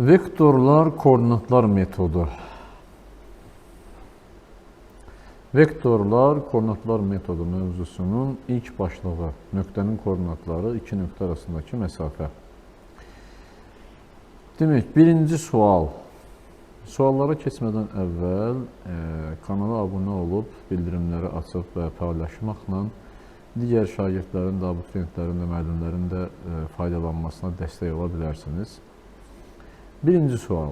Vektorlar koordinatlar metodu. Vektorlar koordinatlar metodu mövzusunun ilk başlığı. Nöqtənin koordinatları iki nöqtə arasındakı məsafə. Demək, birinci sual. Suallara keçmədən əvvəl kanala abunə olub, bildirimləri açıb və paylaşmaqla digər şagirdlərin də, abituriyentlərin də, müəllimlərin də faydalanmasına dəstək ola bilərsiniz. Birinci sual.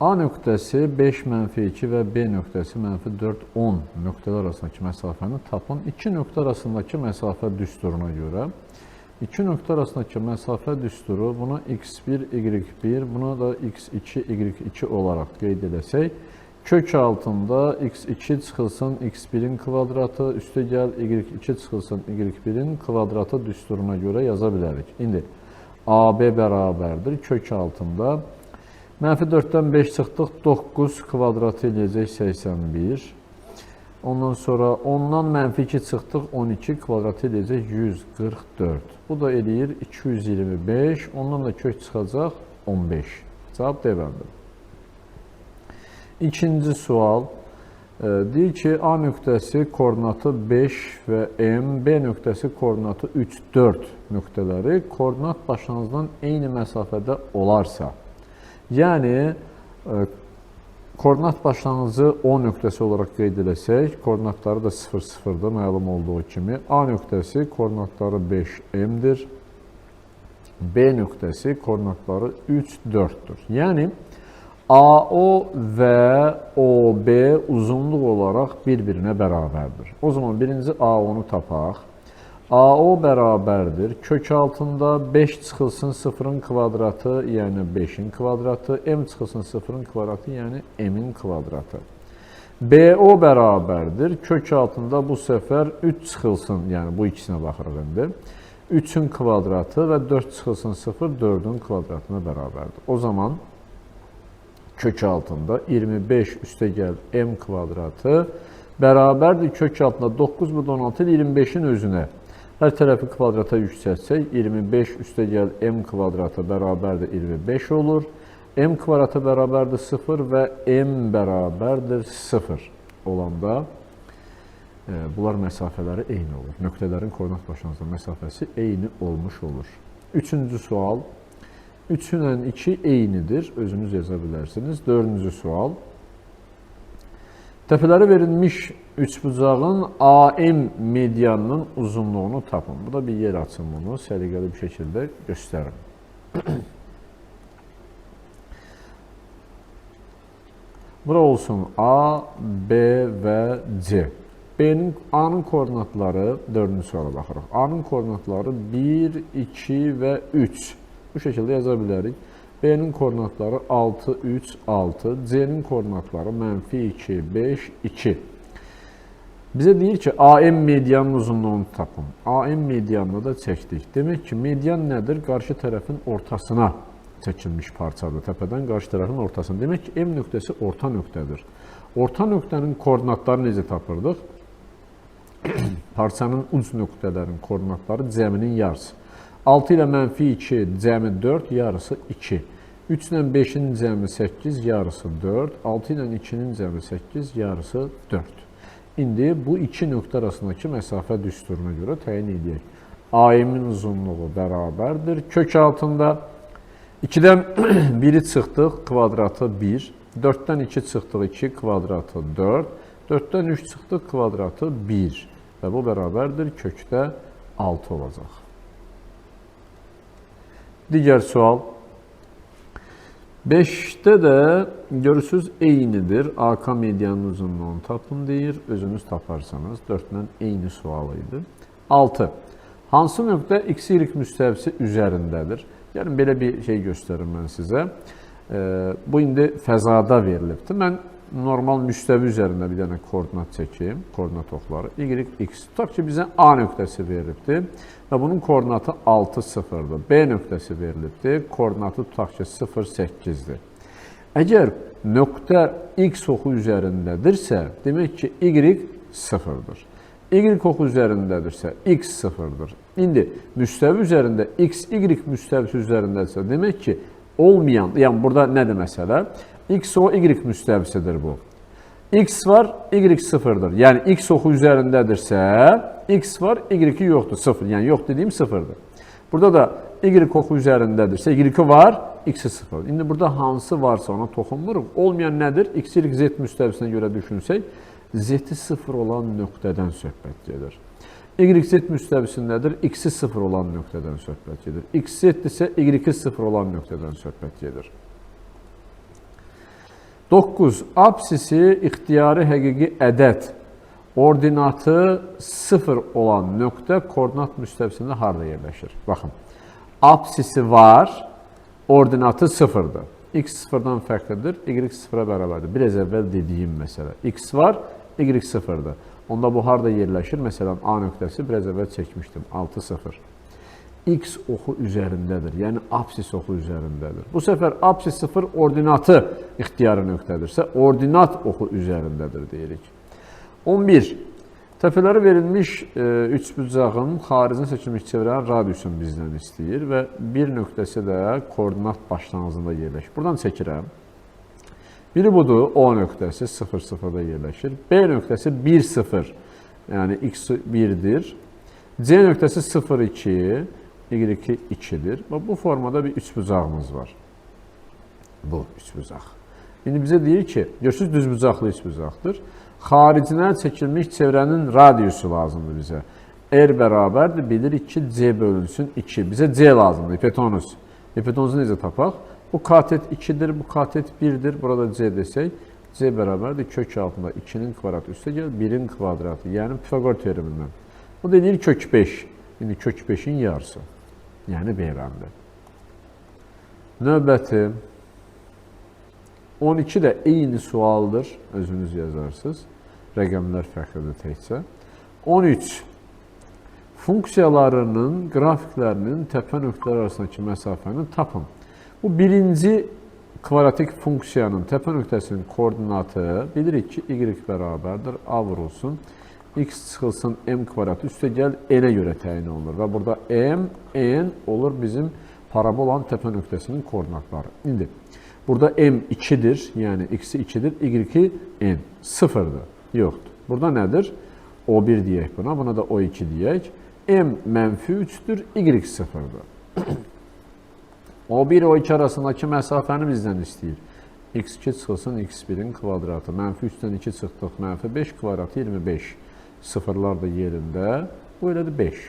A nöqtəsi 5-2 və B nöqtəsi -4-10 nöqtələr arasındakı məsafəni tapın. İki nöqtə arasındakı məsafə düsturuna görə iki nöqtə arasındakı məsafə düsturu buna x1, y1, buna da x2, y2 olaraq qeyd edəsək, kök altında x2 çıxılsın x1-in kvadratı, üstə gəl y2 çıxılsın y1-in kvadratı düsturuna görə yaza bilərik. İndi AB bərabərdir. Kök altında -4-dən 5 çıxdıq, 9 kvadratı eləyəcək 81. Ondan sonra 10-dan -2 çıxdıq, 12 kvadratı eləyəcək 144. Bu da eləyir 225. Ondan da kök çıxacaq 15. Cavab D-bəndir. İkinci sual. Deyir ki, A nöqtəsi koordinatı 5 və M, B nöqtəsi koordinatı 3, 4 nöqtələri koordinat başlanğıcından eyni məsafədə olarsa, yəni koordinat başlanğıcı O nöqtəsi olaraq qeyd edəsək, koordinatları da 0, 0-dır, məlum olduğu kimi. A nöqtəsi koordinatları 5M-dir, B nöqtəsi koordinatları 3, 4-dür. Yəni, AO və OB uzunluq olaraq bir-birinə bərabərdir. O zaman birinci AO-nu tapaq. AO bərabərdir. Kök altında 5 çıxılsın 0-ın kvadratı, yəni 5-in kvadratı. M çıxılsın 0-ın kvadratı, yəni M-in kvadratı. BO bərabərdir. Kök altında bu səfər 3 çıxılsın, yəni bu ikisinə baxırıq indi. 3-ün kvadratı və 4 çıxılsın 0, 4-ün kvadratına bərabərdir. O zaman kök altında 25 üstə gəl M kvadratı bərabərdir. Kök altında 9 bu da 16 25-in özünə. Hər tərəfi kvadrata yüksəltsək, 25 üstə gəl M kvadratı bərabərdir 25 olur. M kvadratı bərabərdir 0 və M bərabərdir 0 olanda bunlar məsafələri eyni olur. Nöqtələrin koordinat başlanğıcı məsafəsi eyni olmuş olur. Üçüncü sual. 3 ilə 2 eynidir. Özünüz yaza bilərsiniz. Dördüncü sual. Təpələri verilmiş üçbucağın AM medianının uzunluğunu tapın. Bu da bir yer açın bunu. Səliqəli bir şəkildə göstərin. Bura olsun A, B və C. A'nın koordinatları, dördüncü suala baxırıq. A'nın koordinatları 1, 2 və 3. Bu şəkildə yaza bilərik. B'nin koordinatları 6, 3, 6. C'nin koordinatları -2, 5, 2. Bizə deyir ki, AM medianın uzunluğunu tapın. AM medianını da çəkdik. Demək ki, median nədir? Qarşı tərəfin ortasına çəkilmiş parçadır. Təpədən qarşı tərəfin ortasına. Demək ki, M nöqtəsi orta nöqtədir. Orta nöqtənin koordinatları necə tapırdıq? Parçanın uc nöqtələrin koordinatları cəminin yarısı. 6 ilə -2 cəmi 4, yarısı 2. 3 ilə 5-in cəmi 8, yarısı 4. 6 ilə 2-nin cəmi 8, yarısı 4. İndi bu iki nöqtə arasındakı məsafə düsturuna görə təyin edək. AM-in uzunluğu bərabərdir. Kök altında 2-dən 1-i çıxdıq, kvadratı 1. 4-dən 2 çıxdıq, 2, kvadratı 4. 4-dən 3 çıxdıq, kvadratı 1. Və bu bərabərdir, kökdə 6 olacaq. Digər sual. 5-də də görürsünüz eynidir. AK medianın uzunluğunu tapın deyir. Özünüz taparsanız 4-dən eyni sual idi. 6. Hansı nöqtə x-y müstəvisi üzərindədir? Yəni, belə bir şey göstərim mən sizə. Bu, indi fəzada verilibdir. Mən normal müstəvi üzərində bir dənə koordinat çəkeyim. Koordinat oxları. Y, x. Tutaq ki, bizə A nöqtəsi verilibdir. Və bunun koordinatı 6, 0-dır. B nöqtəsi verilibdir. Koordinatı tutaq ki, 0, 8-dir. Əgər nöqtə x oxu üzərindədirsə, demək ki, y 0-dır. Y oxu üzərindədirsə, x 0-dır. İndi müstəvi üzərində x, y müstəvisi üzərindədirsə, demək ki, olmayan, yəni burada nədir məsələ? X o, Y müstəvisidir bu. X var, Y sıfırdır. Yəni X oxu üzərindədirsə, X var, Y yoxdur, sıfır. Yəni yox dediyim sıfırdır. Burada da Y oxu üzərindədirsə, Y var, X sıfır. İndi burada hansı varsa ona toxunmuruq. Olmayan nədir? X, Y, Z müstəvisinə görə düşünsək, Z-i sıfır olan nöqtədən söhbət gedir. Y, Z müstəvisindədir, X-i sıfır olan nöqtədən söhbət gedir. X, Z isə Y-i sıfır olan nöqtədən söhbət gedir. 9. Apsisi ixtiyari həqiqi ədəd ordinatı 0 olan nöqtə koordinat müstəvisində harada yerləşir? Baxın, apsisi var, ordinatı 0-dır. X 0-dan fərqlidir, Y 0-a bərabərdir. Biraz əvvəl dediyim məsələ. X var, Y 0-dır. Onda bu harada yerləşir? Məsələn, A nöqtəsi biraz əvvəl çəkmişdim, 6-0. X oxu üzərindədir, yəni apsis oxu üzərindədir. Bu səfər apsis 0 ordinatı ixtiyari nöqtədirsə, ordinat oxu üzərindədir deyirik. 11. Təpələri verilmiş üçbucağın xaricində seçilmiş çevrənin radiusunu bizdən istəyir və bir nöqtəsi də koordinat başlanğıcında yerləşir. Buradan çəkirəm. Biri budur, O nöqtəsi 0-0-da yerləşir. B nöqtəsi 1-0, yəni X 1-dir. C nöqtəsi 0-2, Y 2-dir. Bu formada bir üçbucağımız var. Bu üçbucaq. İndi bizə deyir ki, görürsünüz düzbucaqlı üçbucaqdır. Xaricinə çəkilmiş çevrənin radiusu lazımdır bizə. R bərabərdir, bilirik ki, C bölünsün 2. Bizə C lazımdır, hipotenuz. Hipotenuzu necə tapaq? Bu katet 2-dir, bu katet 1-dir. Burada C desək, C bərabərdir, kök altında 2-nin kvadratı üstə gəl, 1-in kvadratı, yəni Pifagor teoremindən. Bu da deyir kök 5. İndi kök 5-in yarısı. Yəni B bəndi. Növbəti 12 də eyni sualdır. Özünüz yazarsınız. Rəqəmlər fərqlidir təkcə. 13. Funksiyalarının, qrafiklərinin təpə nöqtələr arasındakı məsafəni tapın. Bu birinci kvadratik funksiyanın təpə nöqtəsinin koordinatı bilirik ki, Y bərabərdir, A vurulsun. X çıxılsın M kvadratı üstə gəl N-ə görə təyin olunur və burada M, N olur bizim parabolanın təpə nöqtəsinin koordinatları. İndi burada M 2-dir, yəni X-i 2-dir, Y-i N 0-dır, yoxdur. Burada nədir? O1 deyək buna, buna da O2 deyək. M mənfi 3-dür, Y 0-dır. O1 O2 arasındakı məsafəni bizdən istəyir. X2 çıxılsın X1-in kvadratı, mənfi 3-dən 2 çıxdıq, mənfi 5 kvadratı 25. Sıfırlar da yerində. Bu elədir 5.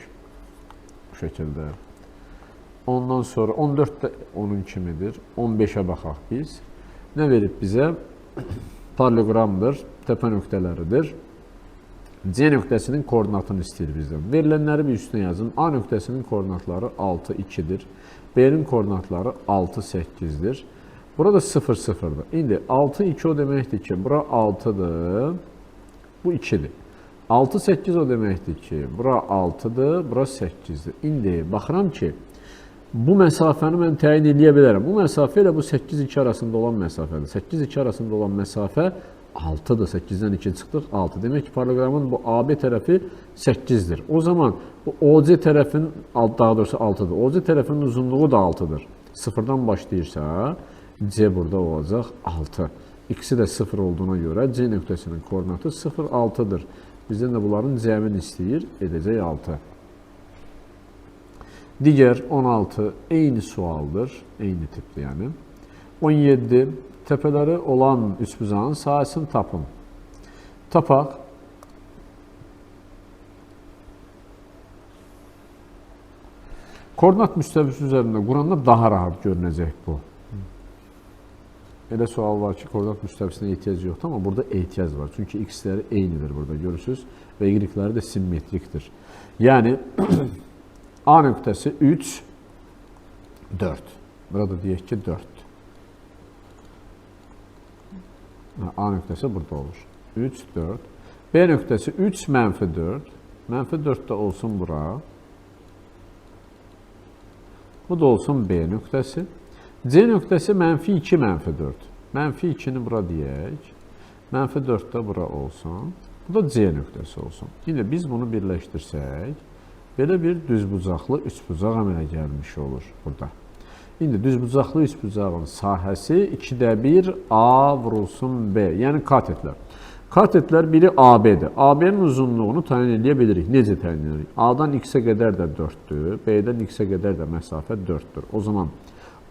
Bu şəkildə. Ondan sonra 14 də onun kimidir. 15-ə baxaq biz. Nə verib bizə? Paralleloqramdır, təpə nöqtələridir. C nöqtəsinin koordinatını istəyir bizdən. Verilənləri bir üstünə yazın. A nöqtəsinin koordinatları 6, 2-dir. B-nin koordinatları 6, 8-dir. Burada 0, 0-dır. İndi 6, 2 o deməkdir ki, bura 6-dır, bu 2-dir. 6, 8 o deməkdir ki, bura 6-dır, bura 8-dir. İndi baxıram ki, bu məsafəni mən təyin edə bilərəm. Bu məsafə ilə bu 8-2 arasında olan məsafədir. 8-2 arasında olan məsafə 6-dır. 8-dən 2 çıxdıq, 6. Demək ki, paralleloqramın bu AB tərəfi 8-dir. O zaman bu OC tərəfin, daha doğrusu 6-dır. OC tərəfinin uzunluğu da 6-dır. 0-dan başlayırsa, C burada olacaq 6. İkisi də 0 olduğuna görə C nöqtəsinin koordinatı 0, 6-dır. Bizdən də bunların cəmini istəyir, edəcək 6. Digər 16 eyni sualdır, eyni tipli yəni. 17 təpələri olan üçbucağın sahəsini tapın. Tapaq. Koordinat müstəvisi üzərində quranda daha rahat görünəcək bu. Elə sual var ki, koordinat müstəvisinə ehtiyac yoxdur, amma burada ehtiyac var. Çünki x-ləri eynidir burada, görürsünüz. Və y-ləri də simmetrikdir. Yəni, A nöqtəsi 3, 4. Burada deyək ki, 4. A nöqtəsi burada olur. 3, 4. B nöqtəsi 3, mənfi 4. Mənfi 4 də olsun bura. Bu da olsun B nöqtəsi. C nöqtəsi mənfi 2, mənfi 4. Mənfi 2-ni bura deyək. Mənfi 4 də bura olsun. Bu da C nöqtəsi olsun. Yine biz bunu birləşdirsək, belə bir düzbucaqlı üçbucaq əmələ gəlmiş olur burada. İndi düzbucaqlı üçbucağın sahəsi 2də 1 A vurulsun B. Yəni katetlər. Katetlər biri AB-dir. AB-nin uzunluğunu təyin edə bilirik. Necə təyin edirik? A-dan X-ə qədər də 4-dür. B-dən X-ə qədər də məsafə 4-dür. O zaman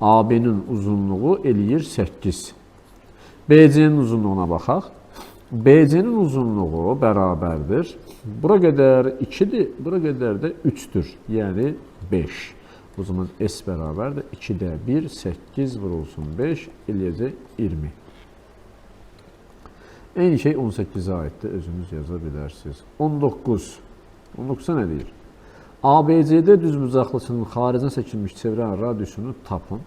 AB-nin uzunluğu eləyir 8. BC-nin uzunluğuna baxaq. BC-nin uzunluğu bərabərdir. Bura qədər 2-dir, bura qədər də 3-dür. Yəni 5. O zaman S bərabərdir. 2də 1, 8 vurulsun 5, eləyəcək 20. Eyni şey 18-ə aiddir. Özünüz yaza bilərsiniz. 19. 19-a nə deyir? ABCD düzbucaqlısının xaricinə çəkilmiş çevrənin radiusunu tapın.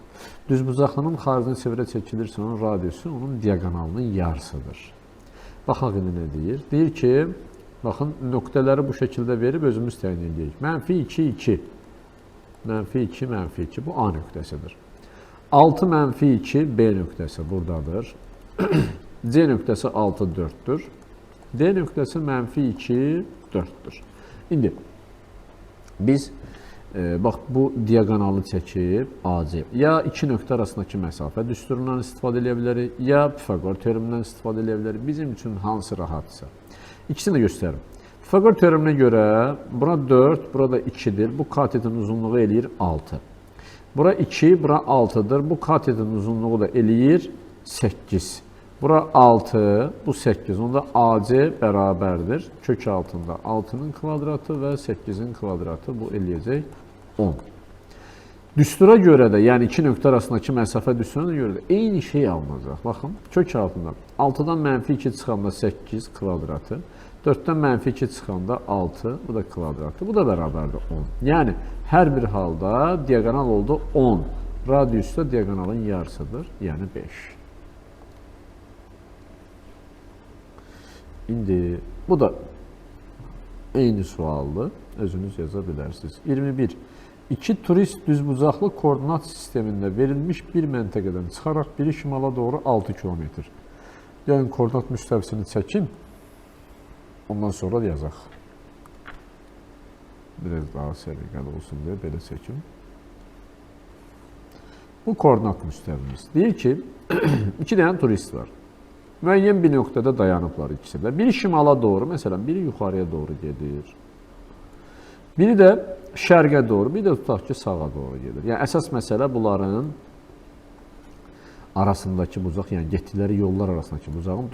Düzbucaqlının xaricinə çevrə çəkilirsə, onun radiusu onun diaqonalının yarısıdır. Baxaq indi nə deyir? Deyir ki, baxın, nöqtələri bu şəkildə verib özümüz təyin edirik. -2, 2. -2, -2. Bu A nöqtəsidir. 6 -2 B nöqtəsi buradadır. C nöqtəsi 6, 4-dür. D nöqtəsi -2, 4-dür. İndi biz bax bu diaqonalı çəkib AC ya iki nöqtə arasındakı məsafə düsturundan istifadə edə bilərik, ya Pifaqor teoremindən istifadə edə bilərik. Bizim üçün hansı rahatsa. İkisini də göstərim. Pifaqor teoreminə görə bura 4, burada 2-dir. Bu katetin uzunluğu eləyir 6. Bura 2, bura 6-dır. Bu katetin uzunluğu da eləyir 8. Bura 6, bu 8. Onda AC bərabərdir. Kök altında 6-nın kvadratı və 8-in kvadratı. Bu eləyəcək 10. Düstura görə də, yəni iki nöqtə arasındakı məsafə düsturuna görə də eyni şey alınacaq. Baxın, kök altında 6-dan -2 çıxanda 8 kvadratı, 4-dən -2 çıxanda 6, bu da kvadratı, bu da bərabərdir 10. Yəni, hər bir halda diaqonal oldu 10. Radius da diaqonalın yarısıdır, yəni 5. İndi bu da eyni sualdır. Özünüz yaza bilərsiniz. 21. İki turist düzbucaqlı koordinat sistemində verilmiş bir məntəqədən çıxaraq biri şimala doğru 6 km. Yəni, koordinat müstəvisini çəkin. Ondan sonra yazaq. Biraz daha səliqəli olsun deyə belə çəkim. Bu koordinat müstəvimiz. Deyir ki, iki dənə turist var. Müəyyən bir nöqtədə dayanıblar ikisi də. Biri şimala doğru, məsələn, biri yuxarıya doğru gedir. Biri də şərqə doğru, biri də tutaq ki, sağa doğru gedir. Yəni, əsas məsələ bunların arasındakı bucaq, yəni getdikləri yollar arasındakı bucağın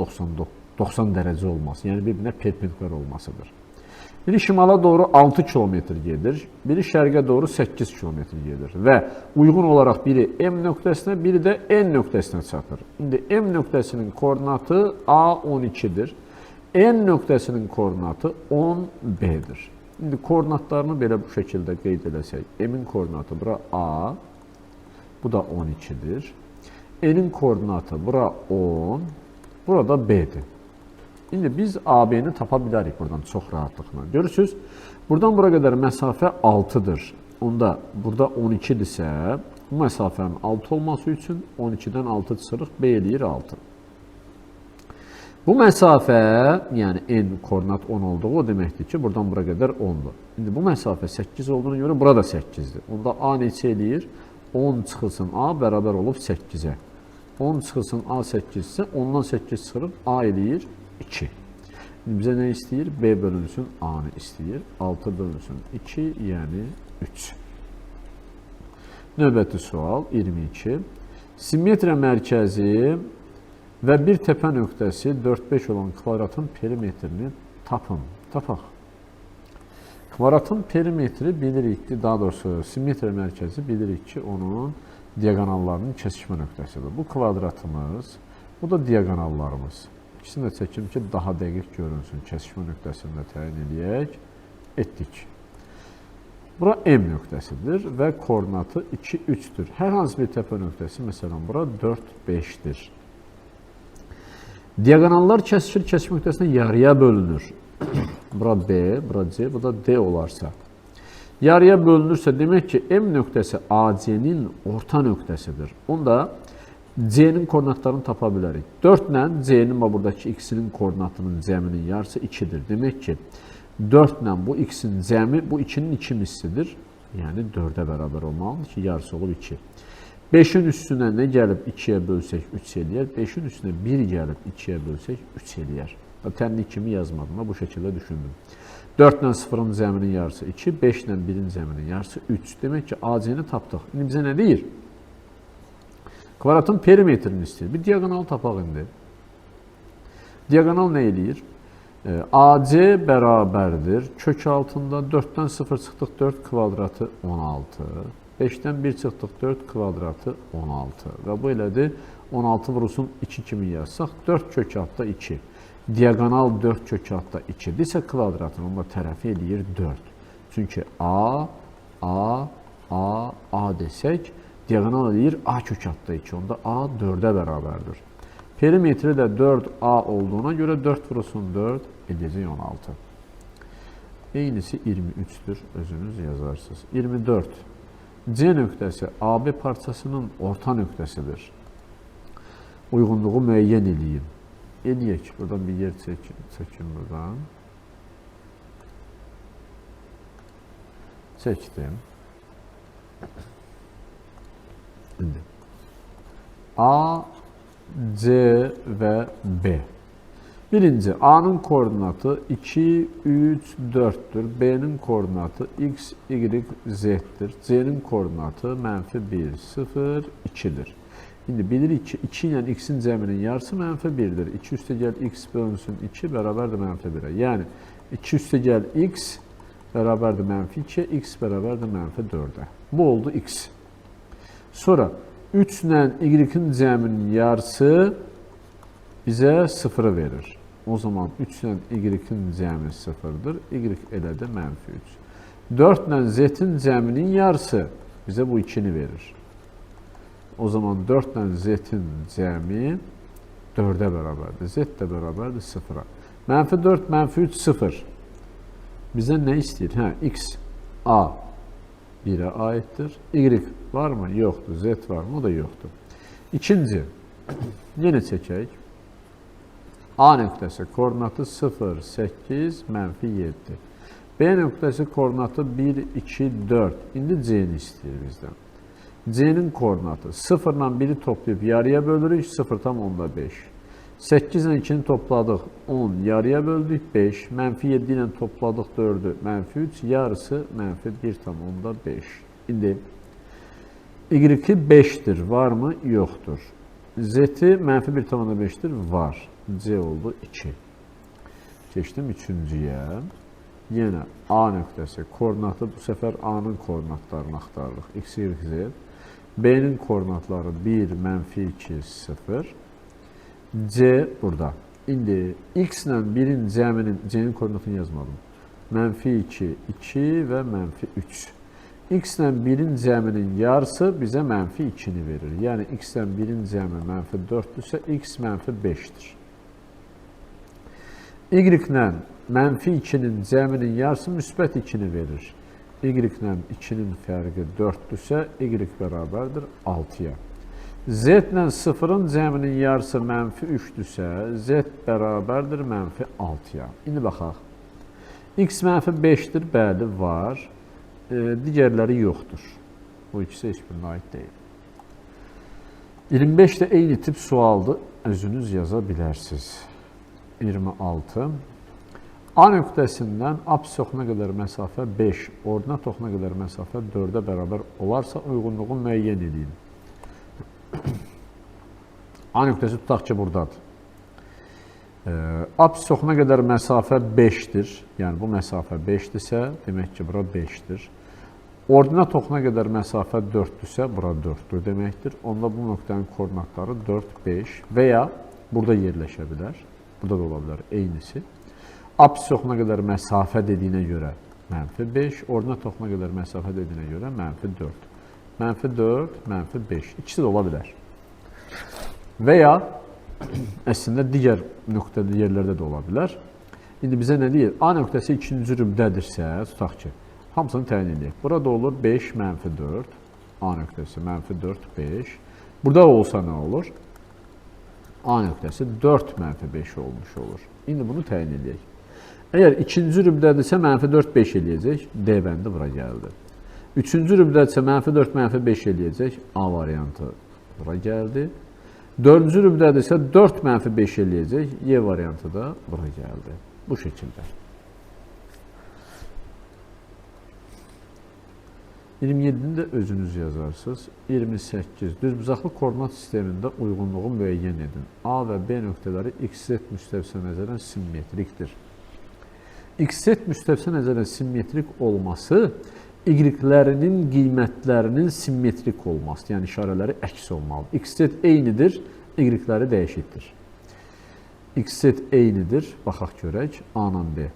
90 dərəcə olması, yəni bir-birinə perpendikular olmasıdır. Biri şimala doğru 6 km gedir, biri şərqə doğru 8 km gedir və uyğun olaraq biri M nöqtəsinə, biri də N nöqtəsinə çatır. İndi M nöqtəsinin koordinatı A12-dir, N nöqtəsinin koordinatı 10B-dir. İndi koordinatlarını belə bu şəkildə qeyd eləsək, M-in koordinatı bura A, bu da 12-dir. N-in koordinatı bura 10, burada B-dir. İndi biz AB-ni tapa bilərik buradan çox rahatlıqla. Görürsünüz, buradan bura qədər məsafə 6-dır. Onda burada 12-dirsə, bu məsafənin 6 olması üçün 12-dən 6 çıxırıq, B eləyir 6. Bu məsafə, yəni N koordinat 10 olduğu o deməkdir ki, buradan bura qədər 10-dur. İndi bu məsafə 8 olduğuna görə burada 8-dir. Onda A neçə eləyir? 10 çıxılsın A bərabər olub 8-ə. 10 çıxılsın A 8-isə, 10-dan 8 çıxırıq, A eləyir 2. İndi bizə nə istəyir? B bölünsün A-nı istəyir. 6 bölünsün 2, yəni 3. Növbəti sual 22. Simmetriya mərkəzi və bir təpə nöqtəsi 4-5 olan kvadratın perimetrini tapın. Tapaq. Kvadratın perimetri bilirik ki, daha doğrusu simmetriya mərkəzi bilirik ki, onun diaqonallarının kesişmə nöqtəsidir. Bu kvadratımız, bu da diaqonallarımız. İkisini də çəkim ki, daha dəqiq görünsün. Kesişmə nöqtəsini də təyin edək. Etdik. Bura M nöqtəsidir və koordinatı 2, 3-dür. Hər hansı bir təpə nöqtəsi, məsələn, bura 4, 5-dir. Diaqonallar kesişir, kesişmə nöqtəsinə yarıya bölünür. Bura B, bura C, bu da D olarsa. Yarıya bölünürsə, demək ki, M nöqtəsi AC-nin orta nöqtəsidir. Onda C-nin koordinatlarını tapa bilərik. 4 ilə C-nin və buradakı X-inin koordinatının cəminin yarısı 2-dir. Demək ki, 4 ilə bu X-in cəmi, bu 2-nin 2 missidir. Yəni 4-ə bərabər olmalıdır ki, yarısı olub 2. 5-in üstünə nə gəlib 2-yə bölsək 3 eləyər. 5-in üstünə 1 gəlib 2-yə bölsək 3 eləyər. Tənlik kimi yazmadım, bu şəkildə düşündüm. 4 ilə 0-ın cəminin yarısı 2, 5 ilə 1-in cəminin yarısı 3. Demək ki, AC-ni tapdıq. İndi bizə nə deyir? Kvadratın perimetrini istəyir. Bir diagonal tapaq indi. Diagonal nə eləyir? AC bərabərdir. Kök altında 4-dən 0 çıxdıq 4 kvadratı 16. 5-dən 1 çıxdıq 4 kvadratı 16. Və bu elədir 16 vurulsun 2 kimi yazsaq 4 kök altda 2. Diagonal 4 kök altda 2-dirsə kvadratın onda tərəfi eləyir 4. Çünki A desək diagonal eləyir A kök altda 2. Onda A 4-ə bərabərdir. Perimetri də 4A olduğuna görə 4 vurulsun 4 edəcək 16. Eynisi 23-dür. Özünüz yazarsınız. 24. C nöqtəsi AB parçasının orta nöqtəsidir. Uyğunluğu müəyyən edin. Eləyək. Buradan bir yer çəkin buradan. Çəkdim. İndi. A, C və B. Birinci, A'nın koordinatı 2, 3, 4'dür. B'nin koordinatı X, Y, Z'dir. C'nin koordinatı -1, 0, 2'dir. Şimdi bilirik ki 2 ile X'in cəminin yarısı -1'dir. 2 üstə gəl X bölünsün 2 bərabərdir -1'ə. Yəni 2 üstə gəl X bərabərdir -2, X bərabərdir -4'ə. Bu oldu X. Sonra 3 ilə Y-in cəminin yarısı bizə 0'ı verir. O zaman 3 ilə Y-in cəmi 0'dır. Y elədi -3. 4 ilə Z-in cəminin yarısı bizə bu 2'ni verir. O zaman 4 ilə Z-in cəmi 4'ə bərabərdir. Z də bərabərdir 0'a. -4, -3, 0. Bizə nə istəyir? X, A 1'ə aiddir. Y var mı? Yoxdur. Z var mı? O da yoxdur. İkinci, yenə çəkək. A nöqtəsi koordinatı 0, 8, -7. B nöqtəsi koordinatı 1, 2, 4. İndi C-ni istəyir bizdən. C-nin koordinatı 0 ilə 1'i toplayıb yarıya bölürük, 0,5. 8 ilə 2'ni topladıq, 10, yarıya böldük, 5. -7 ilə topladıq 4'ü, -3, yarısı -1,5. İndi Y-i 5'dir, var mı? Yoxdur. Z-i -1,5'dir, var. C oldu 2. Keçdim 3-cüyə. Yenə A nöqtəsi koordinatı, bu səfər A'nın koordinatlarını axtarırıq. X, Y, Z. B'nin koordinatları 1, -2, 0. C burada. İndi X ilə 1'in cəminin, C'nin koordinatını yazmadım. -2, 2 və -3. X ilə 1'in cəminin yarısı bizə -2'ni verir. Yəni X ilə 1'in cəmi -4'dürsə, X -5'dir. Y ilə -2'nin cəminin yarısı müsbət 2'ni verir. Y ilə 2'nin fərqi 4'dürsə, Y bərabərdir 6'ya. Z ilə 0'ın cəminin yarısı -3'dürsə, Z bərabərdir -6'ya. İndi baxaq. X -5'dir, bəli, var. Digərləri yoxdur. Bu ikisi heç birinə aid deyil. 25 də eyni tip sualdır. Özünüz yaza bilərsiniz. 26. A nöqtəsindən apsis oxuna qədər məsafə 5, ordinat oxuna qədər məsafə 4'ə bərabər olarsa uyğunluğu müəyyən edin. A nöqtəsi tutaq ki, buradadır. Apsis oxuna qədər məsafə 5'dir. Yəni bu məsafə 5'dirsə, demək ki, bura 5'dir. Ordinat oxuna qədər məsafə 4'dürsə, bura 4'dür deməkdir. Onda bu nöqtənin koordinatları 4, 5 və ya burada yerləşə bilər. Burada da ola bilər eynisi. Apsis oxuna qədər məsafə dediyinə görə -5, ordinat oxuna qədər məsafə dediyinə görə -4. -4, -5. İkisi də ola bilər. Və ya əslində digər nöqtədə yerlərdə də ola bilər. İndi bizə nə deyir? A nöqtəsi ikinci rübdədirsə, tutaq ki, hamısını təyin edək. Burada olur 5, -4. A nöqtəsi -4, 5. Burada olsa nə olur? A nöqtəsi 4, -5 olmuş olur. İndi bunu təyin edək. Əgər ikinci rübdədirsə, -4, 5 eləyəcək. D bəndi bura gəldi. Üçüncü rübdə isə -4, -5 eləyəcək. A variantı bura gəldi. Dördüncü rübdədə isə 4 -5 eləyəcək. Y variantı da bura gəldi. Bu şəkildə. 27-ni də özünüz yazarsınız. 28. Düzbucaqlı koordinat sistemində uyğunluğu müəyyən edin. A və B nöqtələri XZ müstəvisə nəzərən simmetrikdir. XZ müstəvisə nəzərən simmetrik olması Y-lərinin qiymətlərinin simmetrik olması, yəni işarələri əks olmalı. XZ eynidir, Y-ləri dəyişikdir. XZ eynidir, baxaq görək, A ilə B.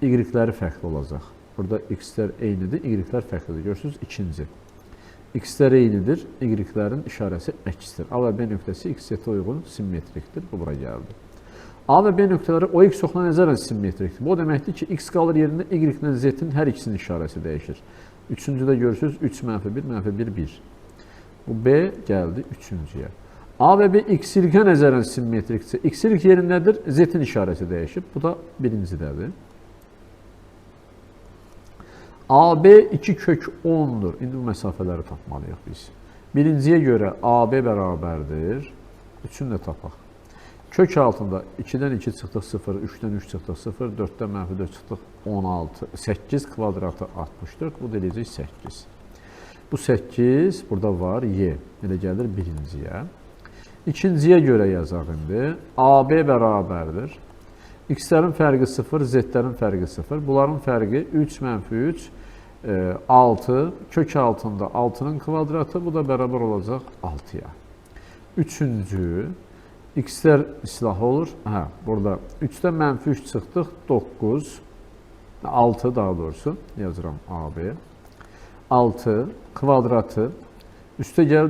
Y-ləri fərqli olacaq. Burada X-lər eynidir, Y-lər fərqlidir. Görürsünüz, ikinci. X-lər eynidir, Y-lərin işarəsi əksdir. A və B nöqtəsi XZ-ə uyğun simmetrikdir. Bu, bura gəldi. A və B nöqtələri OX oxuna nəzərən simmetrikdir. Bu, o deməkdir ki, X qalır yerində Y-lə Z-in hər ikisinin işarəsi dəyişir. Üçüncüdə görürsünüz, 3 -1, -1, 1. Bu, B gəldi üçüncüyə. A və B X-Y nəzərən simmetrikdirsə, X-Y yerindədir, Z-in işarəsi dəyişib. Bu da birincidədir. AB 2 kök 10'dur. İndi bu məsafələri tapmalıyıq biz. Birinciyə görə AB bərabərdir. Üçünü də tapaq. Kök altında 2-dən 2 çıxdıq 0, 3-dən 3 çıxdıq 0, 4-dən -4 çıxdıq 16, 8 kvadratı 64, bu da eləyəcək 8. Bu 8 burada var, Y. Elə gəlir birinciyə. İkinciyə görə yazaq indi. AB bərabərdir. X-lərin fərqi 0, Z-lərin fərqi 0. Bunların fərqi 3 -3, 6. Kök altında 6'nın kvadratı, bu da bərabər olacaq 6'ya. Üçüncü, X-lər islah olur. Burada 3'dən -3 çıxdıq, 9. 6 daha doğrusu, yazıram AB. 6 kvadratı, üstə gəl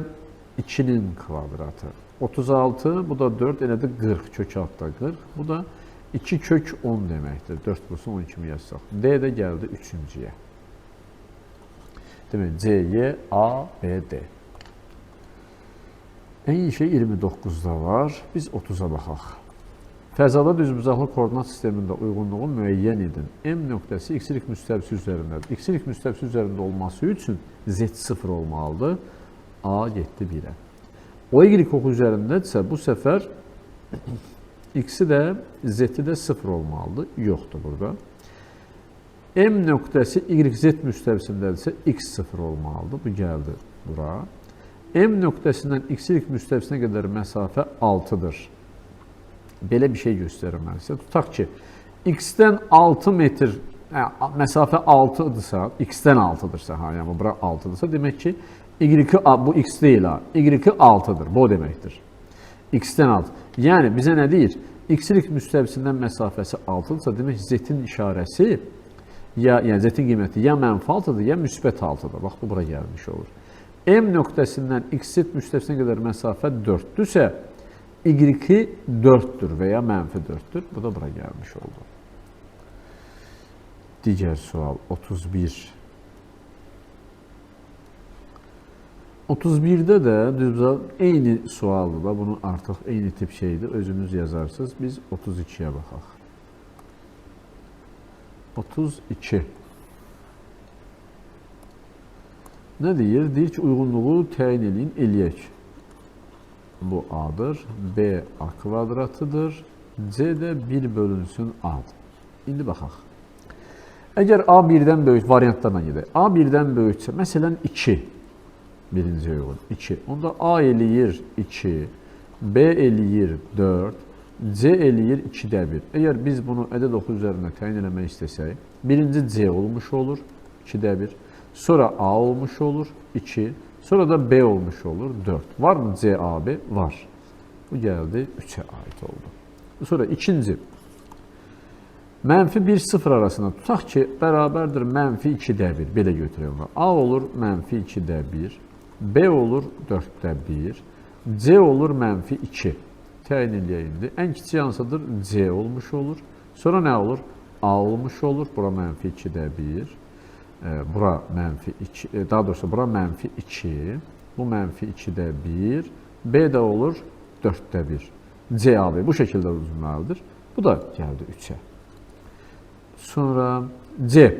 2'nin kvadratı. 36, bu da 4, elədir 40, kök altda 40. Bu da 2 kök 10 deməkdir. 4 vursun 10 kimi yazsaq. D də gəldi üçüncüyə. Demək, C, Y, A, B, D. Eyni şey 29'da var. Biz 30'a baxaq. Fəzada düzbucaqlı koordinat sistemində uyğunluğu müəyyən edin. M nöqtəsi X-Y müstəvisi üzərindədir. X-Y müstəvisi üzərində olması üçün Z 0 olmalıdır. A getdi 1'ə. O Y oxu üzərindədirsə, bu səfər X-i də, Z-i də 0 olmalıdır. Yoxdur burada. M nöqtəsi YZ müstəvisindədirsə, X 0 olmalıdır. Bu gəldi bura. M nöqtəsindən X-Y müstəvisinə qədər məsafə 6'dır. Belə bir şey göstərməlisə, tutaq ki, X-dən 6 metr, məsafə 6'dırsa, X-dən 6'dırsa, yəni bura 6'dırsa, demək ki, bu X deyil, Y 6'dır. Bu o deməkdir. X-dən 6. Yəni, bizə nə deyir? X-Y müstəvisindən məsafəsi 6'dırsa, demək Z-in işarəsi, yəni Z-in qiyməti ya mənfi 6'dır, ya müsbət 6'dır. Bax, bu bura gəlmiş olur. M nöqtəsindən X-Z müstəvisinə qədər məsafə 4'dürsə, Y 4'dür və ya mənfi 4'dür. Bu da bura gəlmiş oldu. Digər sual, 31. 31'də də düzbucaq eyni sualdır da, bunu artıq eyni tip şeydir, özünüz yazarsınız. Biz 32'yə baxaq. 32. Nə deyir? Deyir ki, uyğunluğu təyin eləyin, eləyək. Bu A'dır, B A kvadratıdır, C də 1 bölünsün A'dır. İndi baxaq. Əgər A 1'dən böyük, variantlarla gedək. A 1'dən böyüksə, məsələn 2. Birinci uyğun 2. Onda A eləyir 2, B eləyir 4, C eləyir 2'də 1. Əgər biz bunu ədəd oxu üzərində təyin eləmək istəsək, birinci C olmuş olur 2'də 1, sonra A olmuş olur 2, sonra da B olmuş olur 4. Var mı C, A, B? Var. Bu gəldi 3'ə aid oldu. Sonra ikinci. Mənfi 1, 0 arasında tutaq ki, bərabərdir mənfi 2'də 1. Belə götürək. A olur mənfi 2'də 1. B olur 4'də 1. C olur mənfi 2. Təyin eləyək indi. Ən kiçik hansıdır? C olmuş olur. Sonra nə olur? A olmuş olur. Bura mənfi 2'də 1. Bura mənfi 2. Daha doğrusu bura mənfi 2. Bu mənfi 2'də 1. B də olur 4'də 1. C, A, B bu şəkildə uzunlardır. Bu da gəldi 3'ə. Sonra C.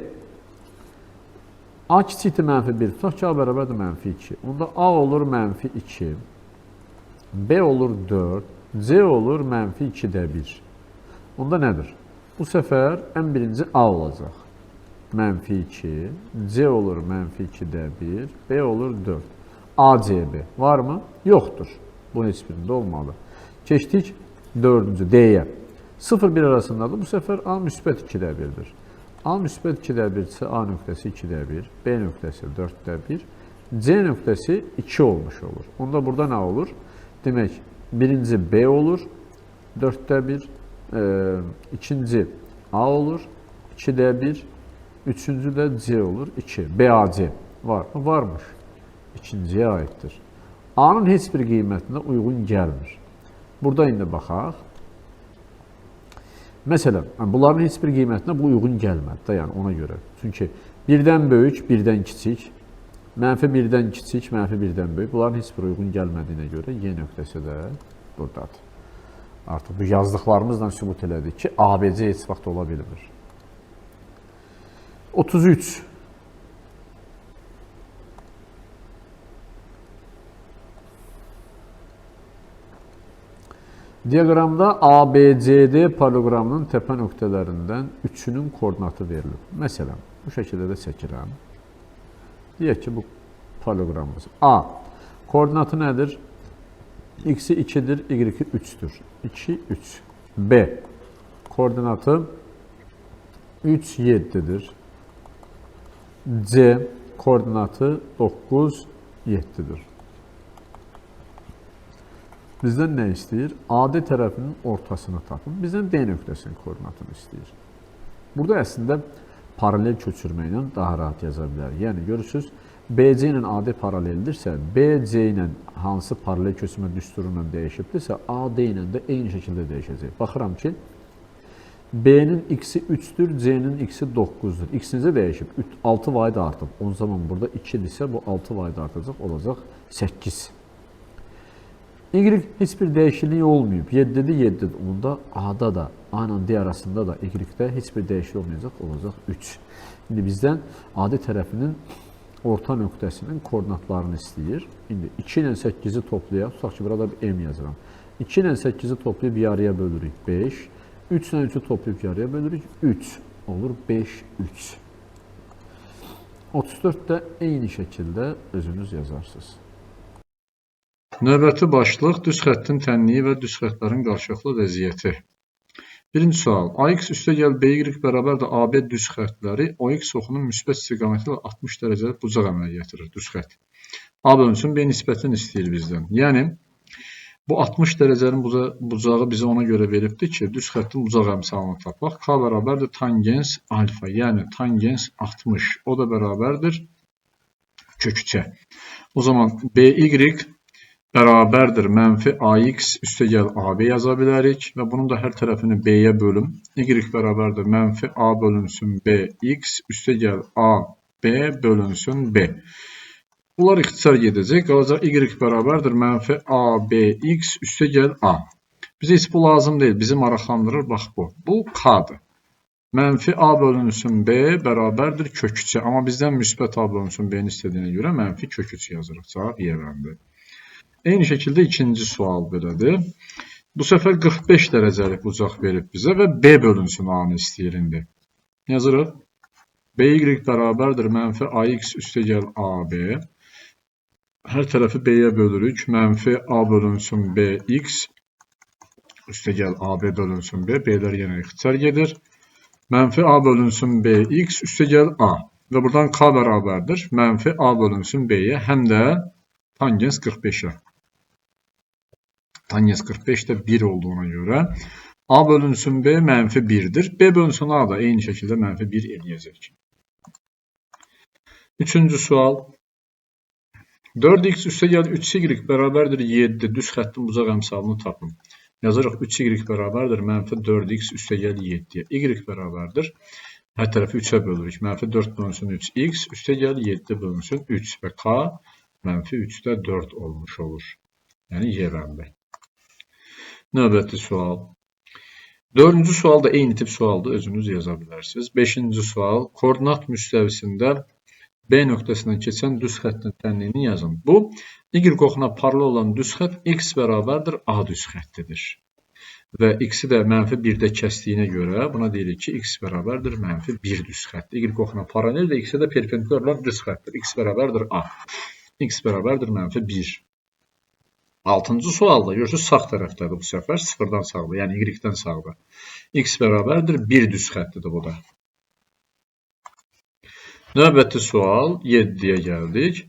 A kiçikdir -1. Tutaq ki, A bərabərdir -2. Onda A olur -2. B olur 4. C olur -2-1. Onda nədir? Bu səfər ən birinci A olacaq. -2. C olur -2-1. B olur 4. ACB varmı? Yoxdur. Bu heç birində olmalı. Keçdik 4-cü D'yə. 0-1 arasındadır. Bu səfər A müsbət 2-1'dir. A müsbət 2-1 isə A nöqtəsi 2-1, B nöqtəsi 4-1, C nöqtəsi 2 olmuş olur. Onda burada nə olur? Demək, birinci B olur, 4-1, ikinci A olur, 2-1, üçüncü də C olur, 2. BAC var mı? Varmış. İkinciyə aiddir. A-nın heç bir qiymətinə uyğun gəlmir. Burada indi baxaq. Məsələn, bunların heç bir qiymətinə bu uyğun gəlmədi də, yəni ona görə. Çünki birdən böyük, birdən kiçik, -1-dən kiçik, -1-dən böyük. Bunların heç bir uyğun gəlmədiyinə görə Y nöqtəsi də buradadır. Artıq bu yazdıqlarımızla sübut elədik ki, ABC heç vaxt ola bilmir. 33. Diaqramda ABCD paralleloqramının təpə nöqtələrindən üçünün koordinatı verilib. Məsələn, bu şəkildə də çəkirəm. Deyək ki, bu paralleloqramımız. A. Koordinatı nədir? X-i 2-dir, Y-i 3-dür. 2, 3. B. Koordinatı 3, 7-dir. C. Koordinatı 9, 7-dir. Bizdən nə istəyir? AD tərəfinin ortasını tapın. Bizdən D nöqtəsinin koordinatını istəyir. Burada əslində paralel köçürməklə daha rahat yaza bilərik. Yəni, görürsünüz, BC ilə AD paraleldirsə, BC ilə hansı paralel köçürmə düsturu ilə dəyişibdirsə, AD ilə də eyni şəkildə dəyişəcək. Baxıram ki, B-nin X-i 3-dür, C-nin X-i 9-dur. X-incə dəyişib, 6 vaid artıb. O zaman burada 2-dirsə, bu 6 vaid artacaq, olacaq 8. Y heç bir dəyişiklik olmayıb. 7-dir, 7-dir. Onda A-da da, A ilə D arasında da Y-də heç bir dəyişiklik olmayacaq, olacaq 3. İndi bizdən AD tərəfinin orta nöqtəsinin koordinatlarını istəyir. İndi 2 ilə 8-i toplayaq. Tutaq ki, burada bir M yazıram. 2 ilə 8-i toplayıb yarıya bölürük 5. 3 ilə 3-ü toplayıb yarıya bölürük 3. Olur 5, 3. 34 də eyni şəkildə özünüz yazarsınız. Növbəti başlıq düz xəttin tənliyi və düz xəttlərin qarşılıqlı vəziyyəti. Birinci sual. AX üstəgəl BY bərabərdir AB düz xəttləri OX oxunun müsbət istiqaməti ilə 60 dərəcəlik bucaq əmələ gətirir düz xətt. A bölünsün B nisbətini istəyir bizdən. Yəni bu 60 dərəcənin bucağı bizə ona görə veribdir ki, düz xəttin bucaq əmsalını tapaq. K bərabərdir tangens alfa, yəni tangens 60. O da bərabərdir kökçə. O zaman BY bərabərdir mənfi AX üstəgəl AB yaza bilərik və bunun da hər tərəfini B-yə bölüm. Y bərabərdir mənfi A bölünsün BX üstəgəl AB bölünsün B. Bunlar ixtisar gedəcək. Qalacaq Y bərabərdir mənfi ABX üstəgəl A. Bizə heç bu lazım deyil. Bizi maraqlandırır. Bax bu. Bu K-dır. Mənfi A bölünsün B bərabərdir kökçə. Amma bizdən müsbət A bölünsün B-ni istədiyinə görə mənfi kökçə yazırıq. Cavab Y-ləndir. Eyni şəkildə ikinci sual belədir. Bu səfər 45 dərəcəlik bucaq verib bizə və B bölünsün A-nı istəyir indi. Yazırıq. BY bərabərdir mənfi AX üstəgəl AB. Hər tərəfi B-yə bölürük. Mənfi A bölünsün BX üstəgəl AB bölünsün B. B-lər yenə ixtisar gedir. Mənfi A bölünsün BX üstəgəl A. Və buradan K bərabərdir. Mənfi A bölünsün B-yə həm də tangens 45-ə. Tangens 45 də 1 olduğuna görə A bölünsün B mənfi 1-dir. B bölünsün A da eyni şəkildə mənfi 1 eləyəcək. Üçüncü sual. 4x üstəgəl 3y bərabərdir 7. Düz xəttin bucaq əmsalını tapın. Yazırıq 3y bərabərdir mənfi 4x üstəgəl 7. Y bərabərdir. Hər tərəfi 3-ə bölürük. Mənfi 4 bölünsün 3x üstəgəl 7 bölünsün 3 və K mənfi 3-də 4 olmuş olur. Yəni Y-bəndə. Növbəti sual. Dördüncü sual da eyni tip sualdır. Özünüz yaza bilərsiniz. Beşinci sual. Koordinat müstəvisində B nöqtəsindən keçən düz xəttin tənliyini yazın. Bu, y oxuna paralel olan düz xətt x bərabərdir A düz xəttidir. Və x-i də mənfi 1-də kəsdiyinə görə buna deyirik ki, x bərabərdir mənfi 1 düz xəttir. Y oxuna paralel və x-i də perpendikular olan düz xəttir. X bərabərdir A. X bərabərdir mənfi 1. 6-cı sualda görürsünüz sağ tərəfdədir bu səfər, 0-dan sağdır, yəni y-dən sağdır. X bərabərdir 1 düz xəttidir bu da. Növbəti sual 7-yə gəldik.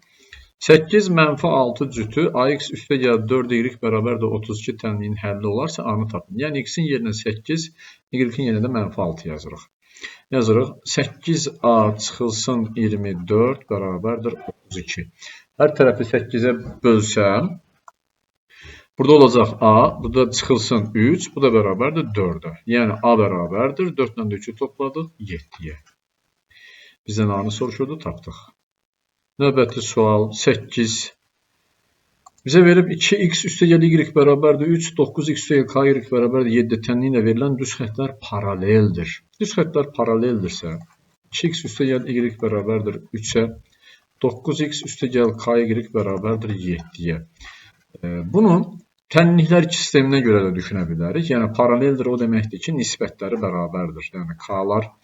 8 mənfi 6 cütü AX üstə gəl 4y bərabərdir 32 tənliyinin həlli olarsa A-nı tapın. Yəni x-in yerinə 8, y-in yerinə də mənfi 6 yazırıq. Yazırıq 8A çıxılsın 24 bərabərdir 32. Hər tərəfi 8-ə bölsəm, burada olacaq A, burada çıxılsın 3, bu da bərabərdir 4-ə. Yəni A bərabərdir, 4 ilə 3-ü topladıq 7-yə. Bizdən A-nı soruşurdu, tapdıq. Növbəti sual 8. Bizə verib 2x üstə gəl y bərabərdir 3, 9x üstə gəl k y bərabərdir 7 tənliyi ilə verilən düz xəttlər paraleldir. Düz xəttlər paraleldirsə, 2x üstə gəl y bərabərdir 3-ə, 9x üstə gəl k y bərabərdir 7-yə. Bunu tənliklər sisteminə görə də düşünə bilərik. Yəni paraleldir o deməkdir ki, nisbətləri bərabərdir. Yəni k-lar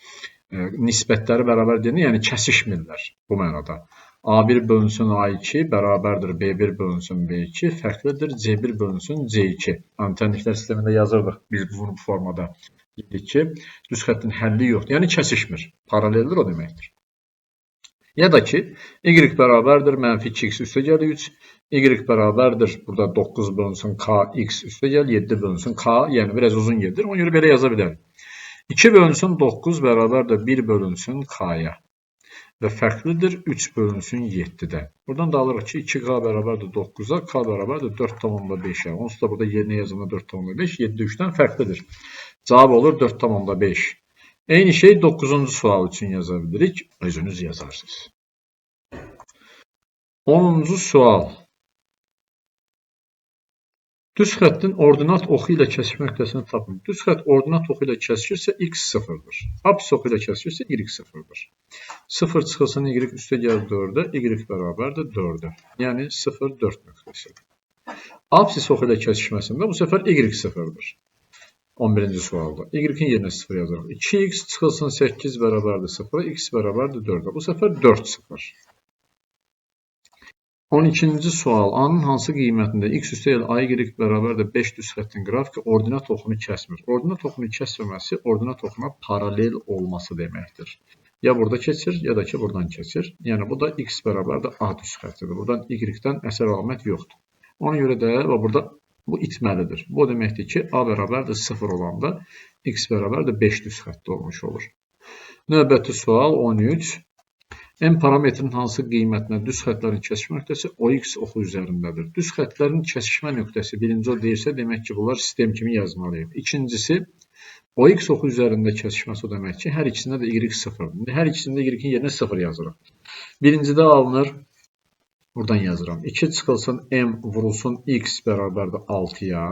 nisbətləri bərabər deyəndə, yəni kəsişmirlər bu mənada. A1 bölünsün A2 bərabərdir B1 bölünsün B2, fərqlidir C1 bölünsün C2. Tənliklər sistemində yazırdıq biz bunu bu formada. Dedik ki, düz xəttin həlli yoxdur, yəni kəsişmir. Paraleldir o deməkdir. Ya da ki, y bərabərdir mənfi 2x üstə gəl 3, y bərabərdir, burada 9 bölünsün kx üstə gəl 7 bölünsün k, yəni biraz uzun gedir, ona görə belə yaza bilərik. 2 bölünsün 9 bərabərdir 1 bölünsün k-ya və fərqlidir 3 bölünsün 7-də. Buradan da alırıq ki, 2k bərabərdir 9-a, k bərabərdir 4,5-ə. Onsuz da burada yerinə yazılma 4,5, 7 3-dən fərqlidir. Cavab olur 4,5. Eyni şey 9-cu sual üçün yaza bilirik, özünüz yazarsınız. 10-cu sual. Düz xəttin ordinat oxu ilə kəsişmə nöqtəsini tapın. Düz xətt ordinat oxu ilə kəsişirsə x 0-dır. Apsis oxu ilə kəsişirsə y 0-dır. 0 çıxılsın y üstə gəl 4-ə, y bərabərdir 4-ə. Yəni 0, 4 nöqtəsi. Apsis oxu ilə kəsişməsində bu səfər y 0-dır. 11-ci sualda. Y-in yerinə 0 yazırıq. 2x çıxılsın 8 bərabərdir 0-a, x bərabərdir 4-ə. Bu səfər 4 0. 12-ci sual. A-nın hansı qiymətində x üstə gəl y bərabərdir 5 düz xəttin qrafiki ordinat oxunu kəsmir. Ordinat oxunu kəsməməsi ordinat oxuna paralel olması deməkdir. Ya burada keçir, ya da ki buradan keçir. Yəni bu da x bərabərdir A düz xəttidir. Buradan y-dən əsər əlamət yoxdur. Ona görə də burada bu itməlidir. Bu deməkdir ki, A bərabərdir 0 olanda x bərabərdir 5 düz xətti olmuş olur. Növbəti sual 13. M parametrinin hansı qiymətinə düz xətlərin kəsişmə nöqtəsi OX oxu üzərindədir. Düz xətlərin kəsişmə nöqtəsi birinci o deyirsə, demək ki, bunlar sistem kimi yazmalıyıq. İkincisi, OX oxu üzərində kəsişməsi o demək ki, hər ikisində də y 0. Hər ikisində y-in yerinə 0 yazırıq. Birincidə alınır, buradan yazıram. 2 çıxılsın M vurulsun x bərabərdir 6-ya.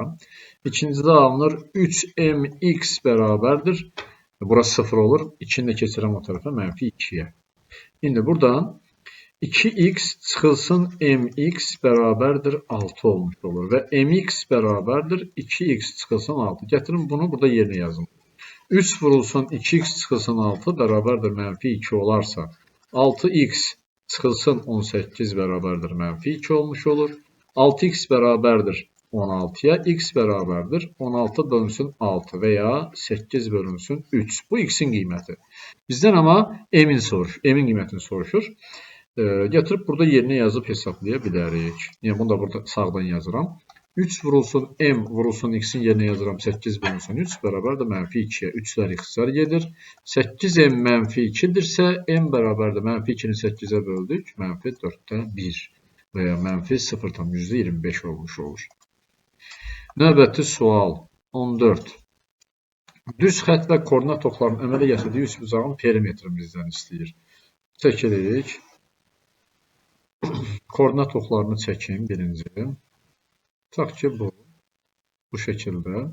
İkincidə alınır 3mx bərabərdir. Bura 0 olur. 2-ni də keçirəm o tərəfə mənfi 2-yə. İndi buradan 2x çıxılsın mx bərabərdir 6 olmuş olur və mx bərabərdir 2x çıxılsın 6. Gətirin bunu burada yerinə yazın. 3 vurulsun 2x çıxılsın 6 bərabərdir mənfi 2 olarsa 6x çıxılsın 18 bərabərdir mənfi 2 olmuş olur. 6x bərabərdir 16-ya, x bərabərdir 16 bölünsün 6 və ya 8 bölünsün 3. Bu x-in qiyməti. Bizdən amma m-in qiymətini soruşur. Gətirib burada yerinə yazıb hesablaya bilərik. Yəni bunu da burada sağdan yazıram. 3 vurulsun m vurulsun x-in yerinə yazıram 8 bölünsün 3 bərabərdir mənfi 2-yə. 3-lər ixtisar gedir. 8m mənfi 2-dirsə m bərabərdir mənfi 2-ni 8-ə böldük. Mənfi 4-də 1 və ya mənfi 0,25 olmuş olur. Növbəti sual 14. Düz xətt və koordinat oxlarının əmələ gətirdiyi üçbucağın perimetrini bizdən istəyir. Çəkirik. Koordinat oxlarını çəkim birinci. Tutaq ki bu şəkildə.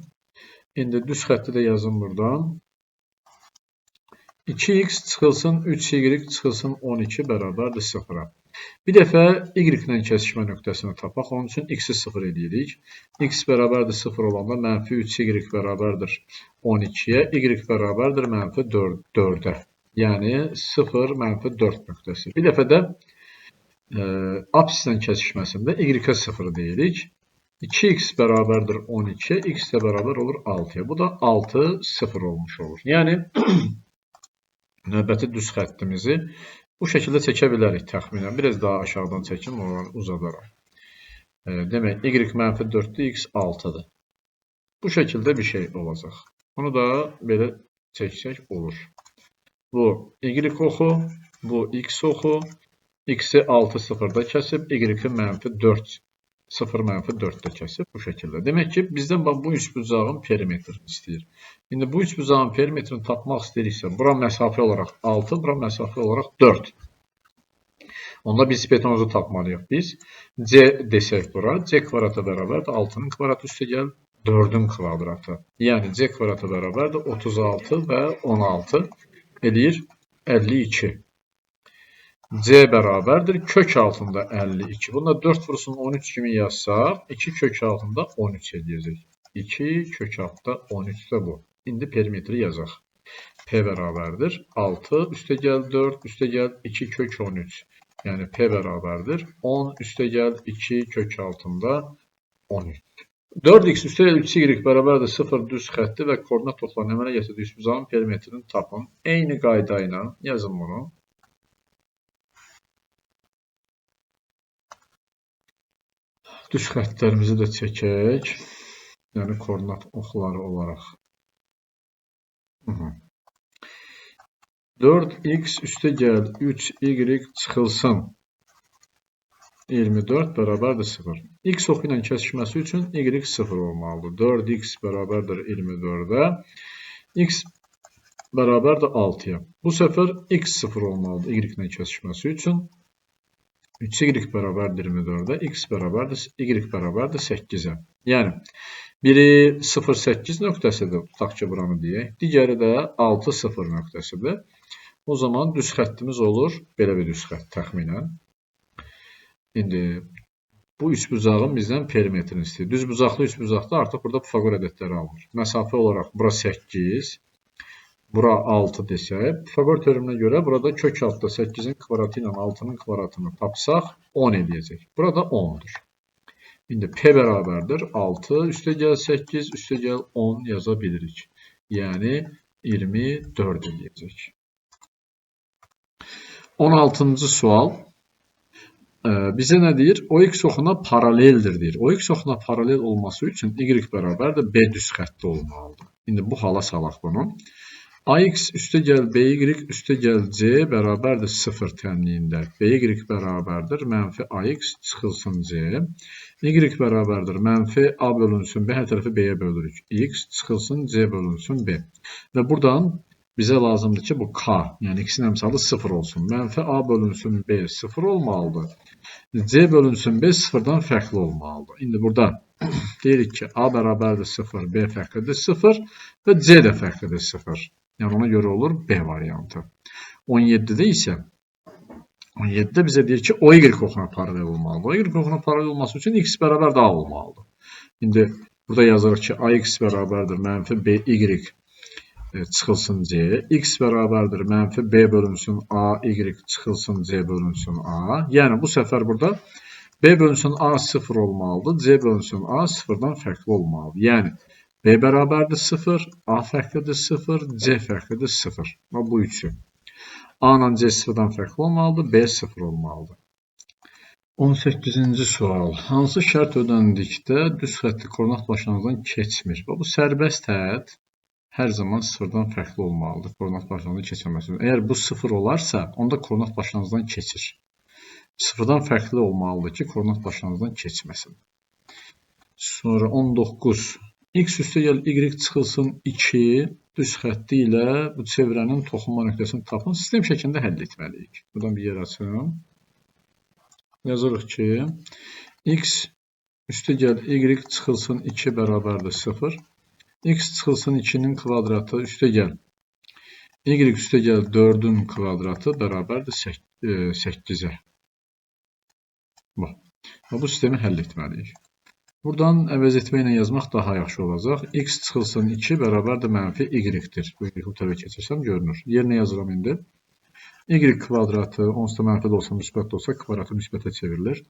İndi düz xətti də yazın buradan. 2x çıxılsın 3y çıxılsın 12 bərabərdir 0-a. Bir dəfə y-lə kəsişmə nöqtəsini tapaq. Onun üçün x-i 0 edirik. X bərabərdir 0 olanda mənfi 3y bərabərdir 12-yə, y bərabərdir mənfi 4-ə. Yəni 0, mənfi 4 nöqtəsi. Bir dəfə də apsislə kəsişməsində y-ə 0 deyirik. 2x bərabərdir 12-yə, x də bərabər olur 6-ya. Bu da 6, 0 olmuş olur. Yəni növbəti düz xəttimizi bu şəkildə çəkə bilərik təxminən. Biraz daha aşağıdan çəkim, oranı uzadaram. Demək, y mənfi 4-dür, x 6-dır. Bu şəkildə bir şey olacaq. Bunu da belə çəksək olur. Bu y oxu, bu x oxu, x-i 6, 0-da kəsib, y-i mənfi 4, 0, mənfi 4-də kəsib bu şəkildə. Demək ki, bizdən bu üçbucağın perimetrini istəyir. İndi bu üçbucağın perimetrini tapmaq istəyiriksə, bura məsafə olaraq 6, bura məsafə olaraq 4. Onda biz hipotenuzu tapmalıyıq biz. C desək bura, C kvadratı bərabərdir 6-nın kvadratı üstə gəl 4-ün kvadratı. Yəni C kvadratı bərabərdir 36 və 16 eləyir 52. C bərabərdir kök altında 52. Bunda 4 vursun 13 kimi yazsaq, 2 kök altında 13 edəcək. 2 kök altında 13 də bu. İndi perimetri yazaq. P bərabərdir 6 üstə gəl 4 üstə gəl 2 kök 13. Yəni P bərabərdir 10 üstə gəl 2 kök altında 13. 4x üstə gəl 3y bərabərdir 0 düz xətti və koordinat toplarını əmələ gətirdiyi üçbucağın perimetrini tapın. Eyni qayda ilə yazın bunu. Düz xəttlərimizi də çəkək. Yəni koordinat oxları olaraq. 4x üstə gəl 3y çıxılsın 24 bərabərdir 0. X oxu ilə kəsişməsi üçün y 0 olmalıdır. 4x bərabərdir 24-ə. X bərabərdir 6-ya. Bu səfər x 0 olmalıdır y ilə kəsişməsi üçün. 3y bərabərdir 24-ə, x bərabərdir, y bərabərdir 8-ə. Yəni, biri 0,8 nöqtəsidir, tutaq ki, buranı deyək. Digəri də 6,0 nöqtəsidir. O zaman düz xəttimiz olur, belə bir düz xətt təxminən. İndi, bu üçbucağın bizdən perimetrini istəyir. Düz bucaqlı üçbucaqda artıq burada Pifaqor ədədləri alınır. Məsafə olaraq bura 8, bura 6 desək, Pifaqor teoreminə görə burada kök altda 8-in kvadratı ilə 6-nın kvadratını tapsaq 10 edəcək. Burada 10'dur. İndi P bərabərdir 6, üstə gəl 8, üstə gəl 10 yaza bilirik. Yəni 24 edəcək. 16-cı sual bizə nə deyir? OX oxuna paraleldir deyir. OX oxuna paralel olması üçün Y bərabərdir B düz xətti olmalıdır. İndi bu hala salaq bunu. AX üstə gəl BY üstə gəl C bərabərdir 0 tənliyində. BY bərabərdir mənfi AX çıxılsın C. Y bərabərdir mənfi A bölünsün B, hər tərəfi B-yə bölürük. X çıxılsın C bölünsün B. Və buradan bizə lazımdır ki, bu K, yəni X-in əmsalı 0 olsun. Mənfi A bölünsün B 0 olmalıdır. C bölünsün B 0-dan fərqli olmalıdır. İndi burada deyirik ki, A bərabərdir 0, B fərqlidir 0 və C də fərqlidir 0. Yəni ona görə olur B variantı. 17-də isə 17-də bizə deyir ki, OY oxuna paralel olmalıdır. OY oxuna paralel olması üçün X bərabər də A olmalıdır. İndi burada yazırıq ki, AX bərabərdir mənfi BY çıxılsın C. X bərabərdir mənfi B bölünsün A, Y çıxılsın C bölünsün A. Yəni bu səfər burada B bölünsün A 0 olmalıdır. C bölünsün A 0-dan fərqli olmalıdır. Yəni B bərabərdir 0, A fərqlidir 0, C fərqlidir 0. Bu üçü. A ilə C 0-dan fərqli olmalıdır, B 0 olmalıdır. 18-ci sual. Hansı şərt ödəndikdə düz xətti koordinat başlanğıcından keçmir? Bu sərbəst hədd hər zaman 0-dan fərqli olmalıdır. Koordinat başlanğıcından keçməməsi üçün. Əgər bu 0 olarsa, onda koordinat başlanğıcından keçir. 0-dan fərqli olmalıdır ki, koordinat başlanğıcından keçməsin. Sonra 19. X üstə gəl Y çıxılsın 2 düz xətti ilə bu çevrənin toxunma nöqtəsini tapın. Sistem şəklində həll etməliyik. Buradan bir yer açın. Yazırıq ki, X üstə gəl Y çıxılsın 2 bərabərdir 0. X çıxılsın 2-nin kvadratı üstə gəl. Y üstəgəl 4-ün kvadratı bərabərdir 8-ə. Bax, bu sistemi həll etməliyik. Buradan əvəz etməklə yazmaq daha yaxşı olacaq. X çıxılsın 2 bərabərdir mənfi y-dir. Bu tərəfə keçirsəm görünür. Yerinə yazıram indi. Y kvadratı onsuz da mənfi də olsa, müsbət də olsa kvadratı müsbətə çevrilir.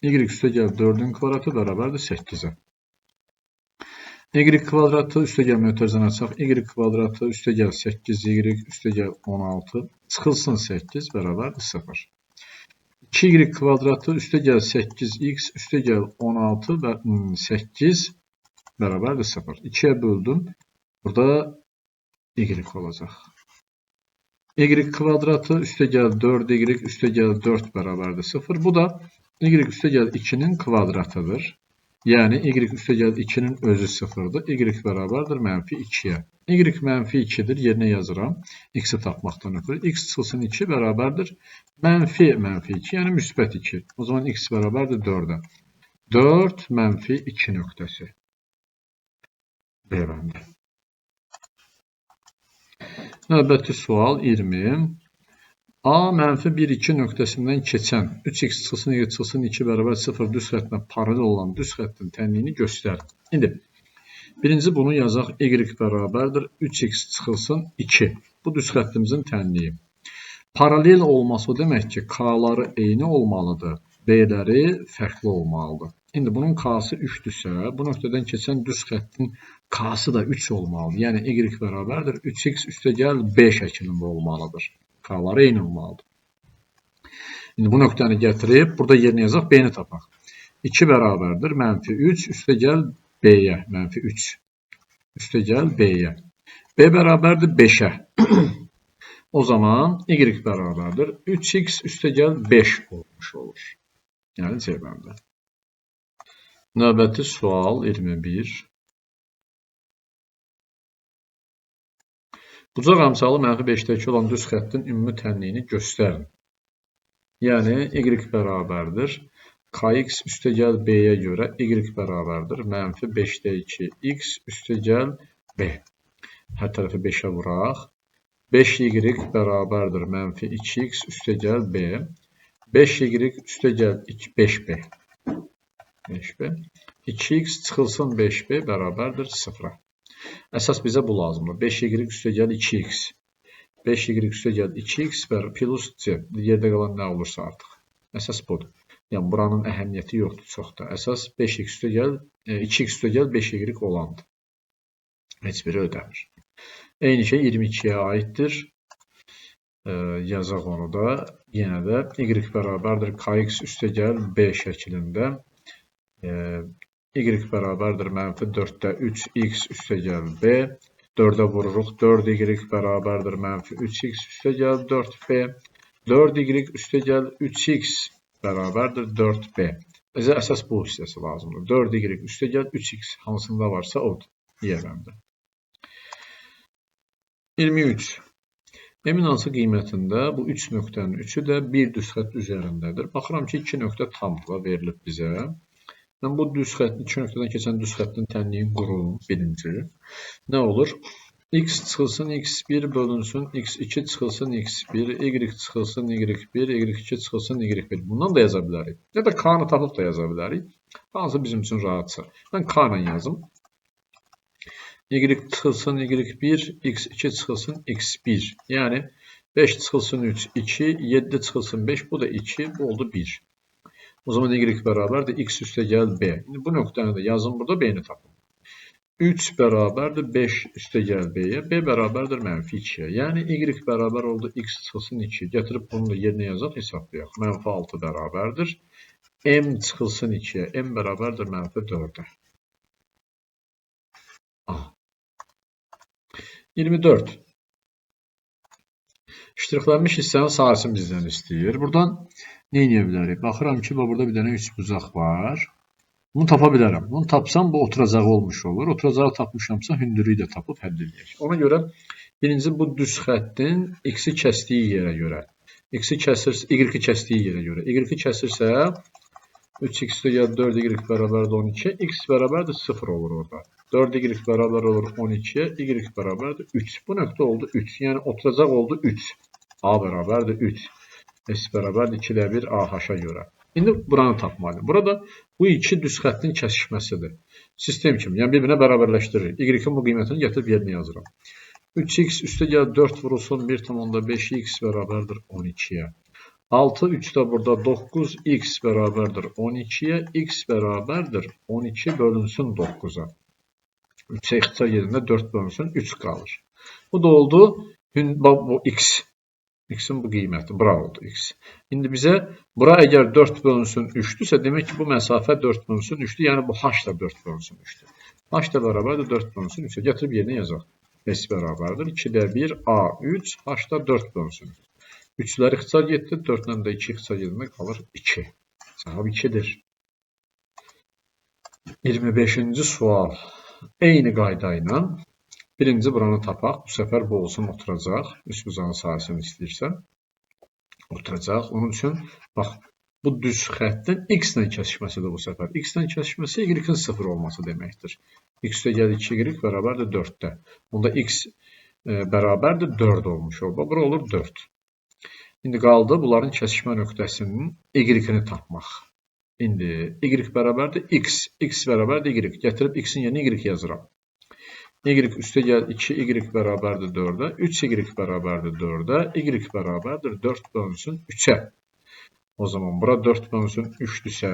Y üstəgəl 4-ün kvadratı bərabərdir 8-ə. Y kvadratı üstəgəl mötərizəni açaq. Y kvadratı üstəgəl 8y üstəgəl 16 çıxılsın 8 bərabərdir 0. 2y kvadratı üstəgəl 8x üstəgəl 16 və 8 bərabərdir 0. 2-yə böldüm. Burada y olacaq. Y kvadratı üstəgəl 4y üstəgəl 4 bərabərdir 0. Bu da y üstəgəl 2-nin kvadratıdır. Yəni y üstəgəl 2-nin özü 0-dır. Y bərabərdir mənfi 2-yə. Y mənfi 2-dir. Yerinə yazıram. X-i tapmaqdan ötürü. X çıxılsın 2 bərabərdir mənfi 2, yəni müsbət 2. O zaman x bərabərdir 4-ə. 4 mənfi 2 nöqtəsi. B bəndi. Növbəti sual 20. A mənfi 1-2 nöqtəsindən keçən 3x çıxılsın y çıxılsın 2 bərabər 0 düz xəttinə paralel olan düz xəttin tənliyini göstərir. İndi birinci bunu yazaq. Y bərabərdir 3x çıxılsın 2. Bu düz xəttimizin tənliyi. Paralel olması o demək ki, k-ları eyni olmalıdır, b-ləri fərqli olmalıdır. İndi bunun k-sı 3-dürsə, bu nöqtədən keçən düz xəttin k-sı da 3 olmalıdır. Yəni y bərabərdir 3x üstəgəl b şəklində olmalıdır. K-ları eyni olmalıdır. İndi bu nöqtəni gətirib, burada yerinə yazaq, b-ni tapaq. 2 bərabərdir mənfi 3 üstəgəl b-yə, mənfi 3 üstəgəl b-yə. B bərabərdir 5-ə. O zaman y bərabərdir 3x üstəgəl 5 olmuş olur. Yəni C bəndə. Növbəti sual 21. Bucaq əmsalı mənfi 5-dəki olan düz xəttin ümumi tənliyini göstərin. Yəni y bərabərdir kx üstəgəl b-yə görə y bərabərdir mənfi 5-2 x üstəgəl b. Hər tərəfi 5-ə vuraq. 5y bərabərdir mənfi 2x üstəgəl b. 5y üstəgəl 5b. 5b. 2x çıxılsın 5b bərabərdir 0-a. Əsas bizə bu lazımdır. 5y üstəgəl 2x. 5y üstəgəl 2x plus c. Yerdə qalan nə olursa artıq. Əsas budur. Yəni buranın əhəmiyyəti yoxdur çox da. Əsas 2x üstəgəl 5y olandır. Heç biri ödəmir. Eyni şey 22-yə aiddir. Yazaq onu da. Yenə də y bərabərdir kx üstəgəl b şəklində. Y bərabərdir mənfi 4-də 3x üstəgəl b. 4-ə vururuq. 4y bərabərdir mənfi 3x üstəgəl 4b. 4y üstəgəl 3x bərabərdir 4b. Bizə əsas bu hissəsi lazımdır. 4y üstəgəl 3x hansında varsa odur. Yerləndə. 23. Eminansı qiymətində bu 3 nöqtənin 3-ü də bir düz xətt üzərindədir. Baxıram ki, 2 nöqtə tamlığa verilib bizə. Mən bu düz xətt, 2 nöqtədən keçən düz xəttin tənliyini qurum birinci. Nə olur? X çıxılsın x1 bölünsün, x2 çıxılsın x1, y çıxılsın y1, y2 çıxılsın y1. Bundan da yaza bilərik. Ya da k-nı tapıb da yaza bilərik. Hansı bizim üçün rahatsa. Mən k-nı yazım. Y çıxılsın y1, x2 çıxılsın x1. Yəni 5 çıxılsın 3, 2, 7 çıxılsın 5, bu da 2, bu oldu 1. O zaman y bərabərdir x üstəgəl b. İndi bu nöqtəni də yazın burada, b-ni tapın. 3 bərabərdir 5 üstəgəl b-yə, b bərabərdir mənfi 2-yə. Yəni y bərabər oldu x çıxılsın 2. Gətirib bunu da yerinə yazaq, hesablayaq. Mənfi 6 bərabərdir. M çıxılsın 2-yə, m bərabərdir mənfi 4-ə. 24. İştiraklanmış hissənin sahəsini bizdən istəyir. Buradan nə edə bilərik? Baxıram ki, burada bir dənə 3 bucaq var. Bunu tapa bilərəm. Bunu tapsam, bu oturacağı olmuş olur. Oturacağı tapmışamsa, hündürlüyü də tapıb həll edək. Ona görə birinci bu düz xəttin x-i kəsdiyi yerə görə. X-i kəsirsə, y-i kəsdiyi yerə görə. Y-i kəsirsə, 3x üstə gəl 4y bərabərdir 12'ye. X bərabərdir 0 olur orada. 4y bərabər olur 12'ye. Y bərabərdir 3. Bu nöqtə oldu 3. Yəni oturacaq oldu 3. A bərabərdir 3. S bərabərdir 2'də 1 AH-a görə. İndi buranı tapmalıyım. Burada bu iki düz xəttin kəsişməsidir. Sistem kimi. Yəni bir-birinə bərabərləşdirir. Y-in bu qiymətini gətirib yerinə yazıram. 3x üstə gəl 4 vurulsun 1,5x bərabərdir 12'ye. 6, 3 de burada 9x bərabərdir 12'ye. X bərabərdir 12 bölünsün 9'a. 3'e ixtisar yerində 4 bölünsün 3 qalır. Bu da oldu bu x. X'in bu qiyməti. Bura oldu x. İndi bizə bura əgər 4 bölünsün 3'dürsə, demək ki bu məsafə 4 bölünsün 3'dür. Yəni bu h da 4 bölünsün 3'dür. H da bərabərdir 4 bölünsün 3'e. Gətirib yerinə yazaq. S bərabərdir 2'də 1 A3. H da 4 bölünsün 3. 3'lər ixtisar getdi. 4'lə də 2 ixtisar gedəndə qalır 2. Cavab 2'dir. 25-ci sual. Eyni qayda ilə birinci buranı tapaq. Bu səfər bu olsun oturacaq. Üst bucağın sayısını istəyirsən. Oturacaq. Onun üçün bax bu düz xəttin x ilə kəsişməsidir bu səfər. X ilə kəsişməsi y-in 0 olması deməkdir. X üstə gəl 2y bərabərdir 4'də. Bunda x bərabərdir 4 olmuş oldu. Bura olur 4. İndi qaldı bunların kəsişmə nöqtəsinin y-ni tapmaq. İndi y bərabərdir x. X bərabərdir y. Gətirib x-in yerinə y yazıram. Y üstə gəl 2y bərabərdir 4'ə. 3y bərabərdir 4'ə. Y bərabərdir 4 bölünsün 3'ə. O zaman bura 4 bölünsün 3'dürsə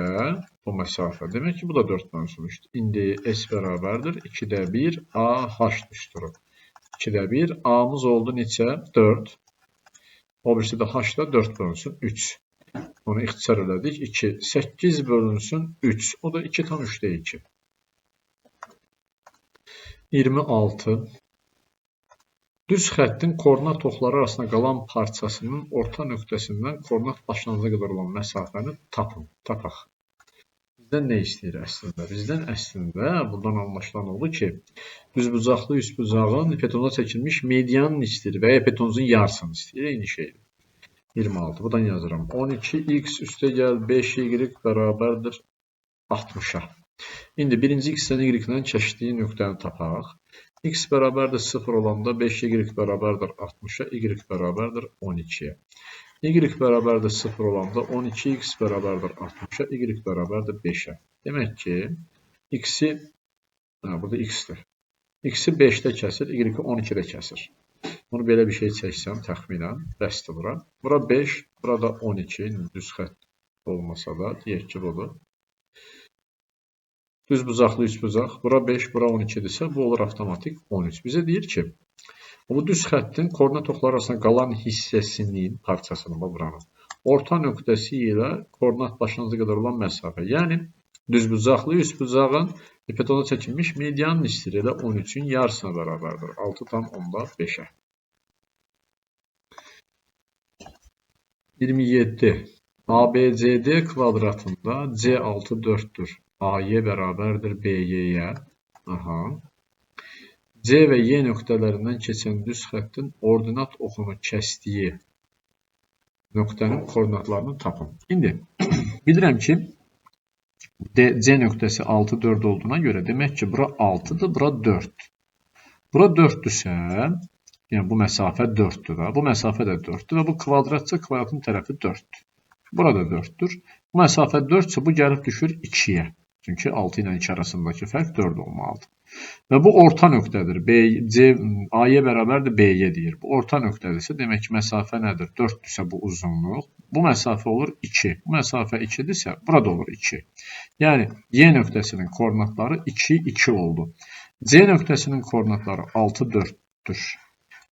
bu məsafə. Demək ki bu da 4 bölünsün 3'dür. İndi s bərabərdir 2'də 1 AH düşdürür. 2'də 1 A'mız oldu neçə? 4. O birisi də h da 4 bölünsün 3. Onu ixtisar elədik. 2. 8 bölünsün 3. O da 2,3'də 2. 26. Düz xəttin koordinat oxları arasında qalan parçasının orta nöqtəsindən koordinat başlanğıca qədər olan məsafəni tapaq. Bizdən nə istəyir əslində? Bizdən əslində buradan anlaşılan oldu ki, düzbucaqlı üst bucağın hipotenuza çəkilmiş medianını istəyir və ya hipotenuzun yarısını istəyir. Eyni şeydir. 26. Buradan yazıram. 12x üstə gəl 5y bərabərdir 60'a. İndi birinci x-dən y-dən çəkdiyi nöqtəni tapaq. X bərabərdir 0 olanda 5y bərabərdir 60'a, y bərabərdir 12'ye. Y bərabərdir 0 olanda 12x bərabərdir 60'a, y bərabərdir 5'ə. Demək ki, x-i, burada x-dir. X-i 5'də kəsir, y-i 12'də kəsir. Bunu belə bir şey çəksəm təxminən, bəsdir bura. Bura 5, burada 12, düz xətt olmasa da, deyək ki, budur. Düz bucaqlı, üst bucaq. Bura 5, bura 12'dirsə, bu olur avtomatik 13. Bizə deyir ki, bu düz xəttin koordinat oxları arasında qalan hissəsinin parçasını, buranın, orta nöqtəsi ilə koordinat başlanğıca qədər olan məsafə. Yəni, düz bucaqlı, üst bucağın hipotenuza çəkilmiş medianın istəyir. Elə 13'ün yarısına bərabərdir. 6,5'ə. 27. ABCD kvadratında C6 4'dür. AY bərabərdir BY-yə. C və Y nöqtələrindən keçən düz xəttin ordinat oxunu kəsdiyi nöqtənin koordinatlarını tapın. İndi bilirəm ki, C nöqtəsi 6, 4 olduğuna görə demək ki, bura 6'dır, bura 4'dür. Bura 4'dürsə, yəni bu məsafə 4'dür. Bu məsafə də 4'dür və bu kvadratça kvadratın tərəfi 4'dür. Burada 4'dür. Bu məsafə 4'sə bu gəlib düşür 2'yə. Çünki 6 ilə 2 arasındakı fərq 4 olmalıdır. Və bu orta nöqtədir. AY bərabərdir BY deyir. Bu orta nöqtədirsə, demək ki, məsafə nədir? 4'dürsə bu uzunluq. Bu məsafə olur 2. Bu məsafə 2'dirsə, burada olur 2. Yəni, Y nöqtəsinin koordinatları 2, 2 oldu. C nöqtəsinin koordinatları 6, 4'dür.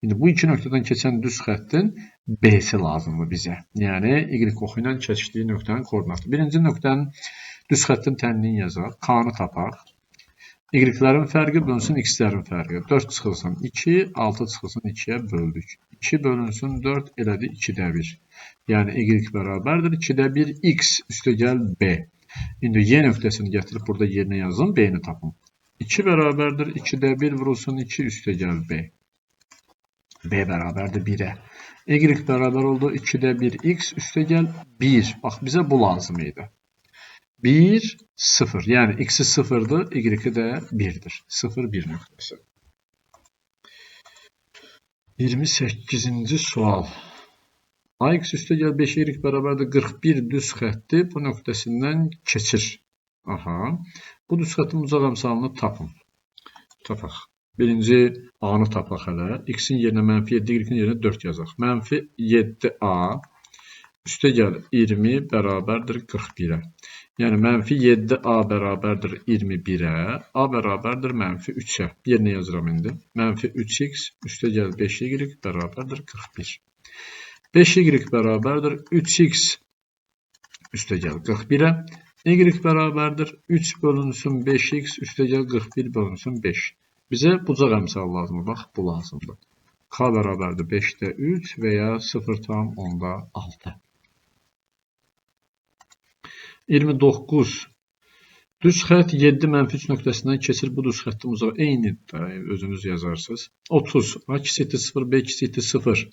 İndi bu iki nöqtədən keçən düz xəttin B'si lazımdır bizə. Yəni, Y oxu ilə keçdiyi nöqtənin koordinatı. Birinci nöqtənin düz xəttin tənliyini yazaq. K-nı tapaq. Y-lərin fərqi bölünsün X-lərin fərqi. 4 çıxılsın 2, 6 çıxılsın 2'yə böldük. 2 bölünsün 4 elədi 2'də 1. Yəni, Y bərabərdir 2'də 1 X üstə gəl B. İndi Y nöqtəsini gətirib burada yerinə yazın, B-ni tapın. 2 bərabərdir 2'də 1 vurulsun 2 üstə gəl B. B bərabərdir 1'ə. Y bərabər oldu 2'də 1 X üstə gəl 1. Bax, bizə bu lazım idi. 1, 0. Yəni x-i 0'dır, y-i də 1'dir. 0, 1 nöqtəsi. 28-ci sual. Ax üstəgəl 5y bərabərdir 41 düz xətti bu nöqtəsindən keçir. Aha. Bu düz xəttin bucaq əmsalını tapın. Tapaq. Birinci A-nı tapaq hələ. X-in yerinə -7, y-in yerinə 4 yazaq. -7A üstəgəl 20 bərabərdir 41'ə. Yəni -7A bərabərdir 21'ə. A bərabərdir -3'ə. Yerinə yazıram indi. -3x üstəgəl 5y bərabərdir 41. 5y bərabərdir 3x üstəgəl 41'ə. Y bərabərdir 3 bölünsün 5x üstəgəl 41 bölünsün 5. Bizə bucaq əmsal lazımdır. Bax, bu lazımdır. K bərabərdir 5'də 3 və ya 0,6. 29. Düz xətt 7 -3 nöqtəsindən keçir. Bu düz xəttin uzağı eynidir. Özünüz yazarsınız. 30. A2-0, B2-0.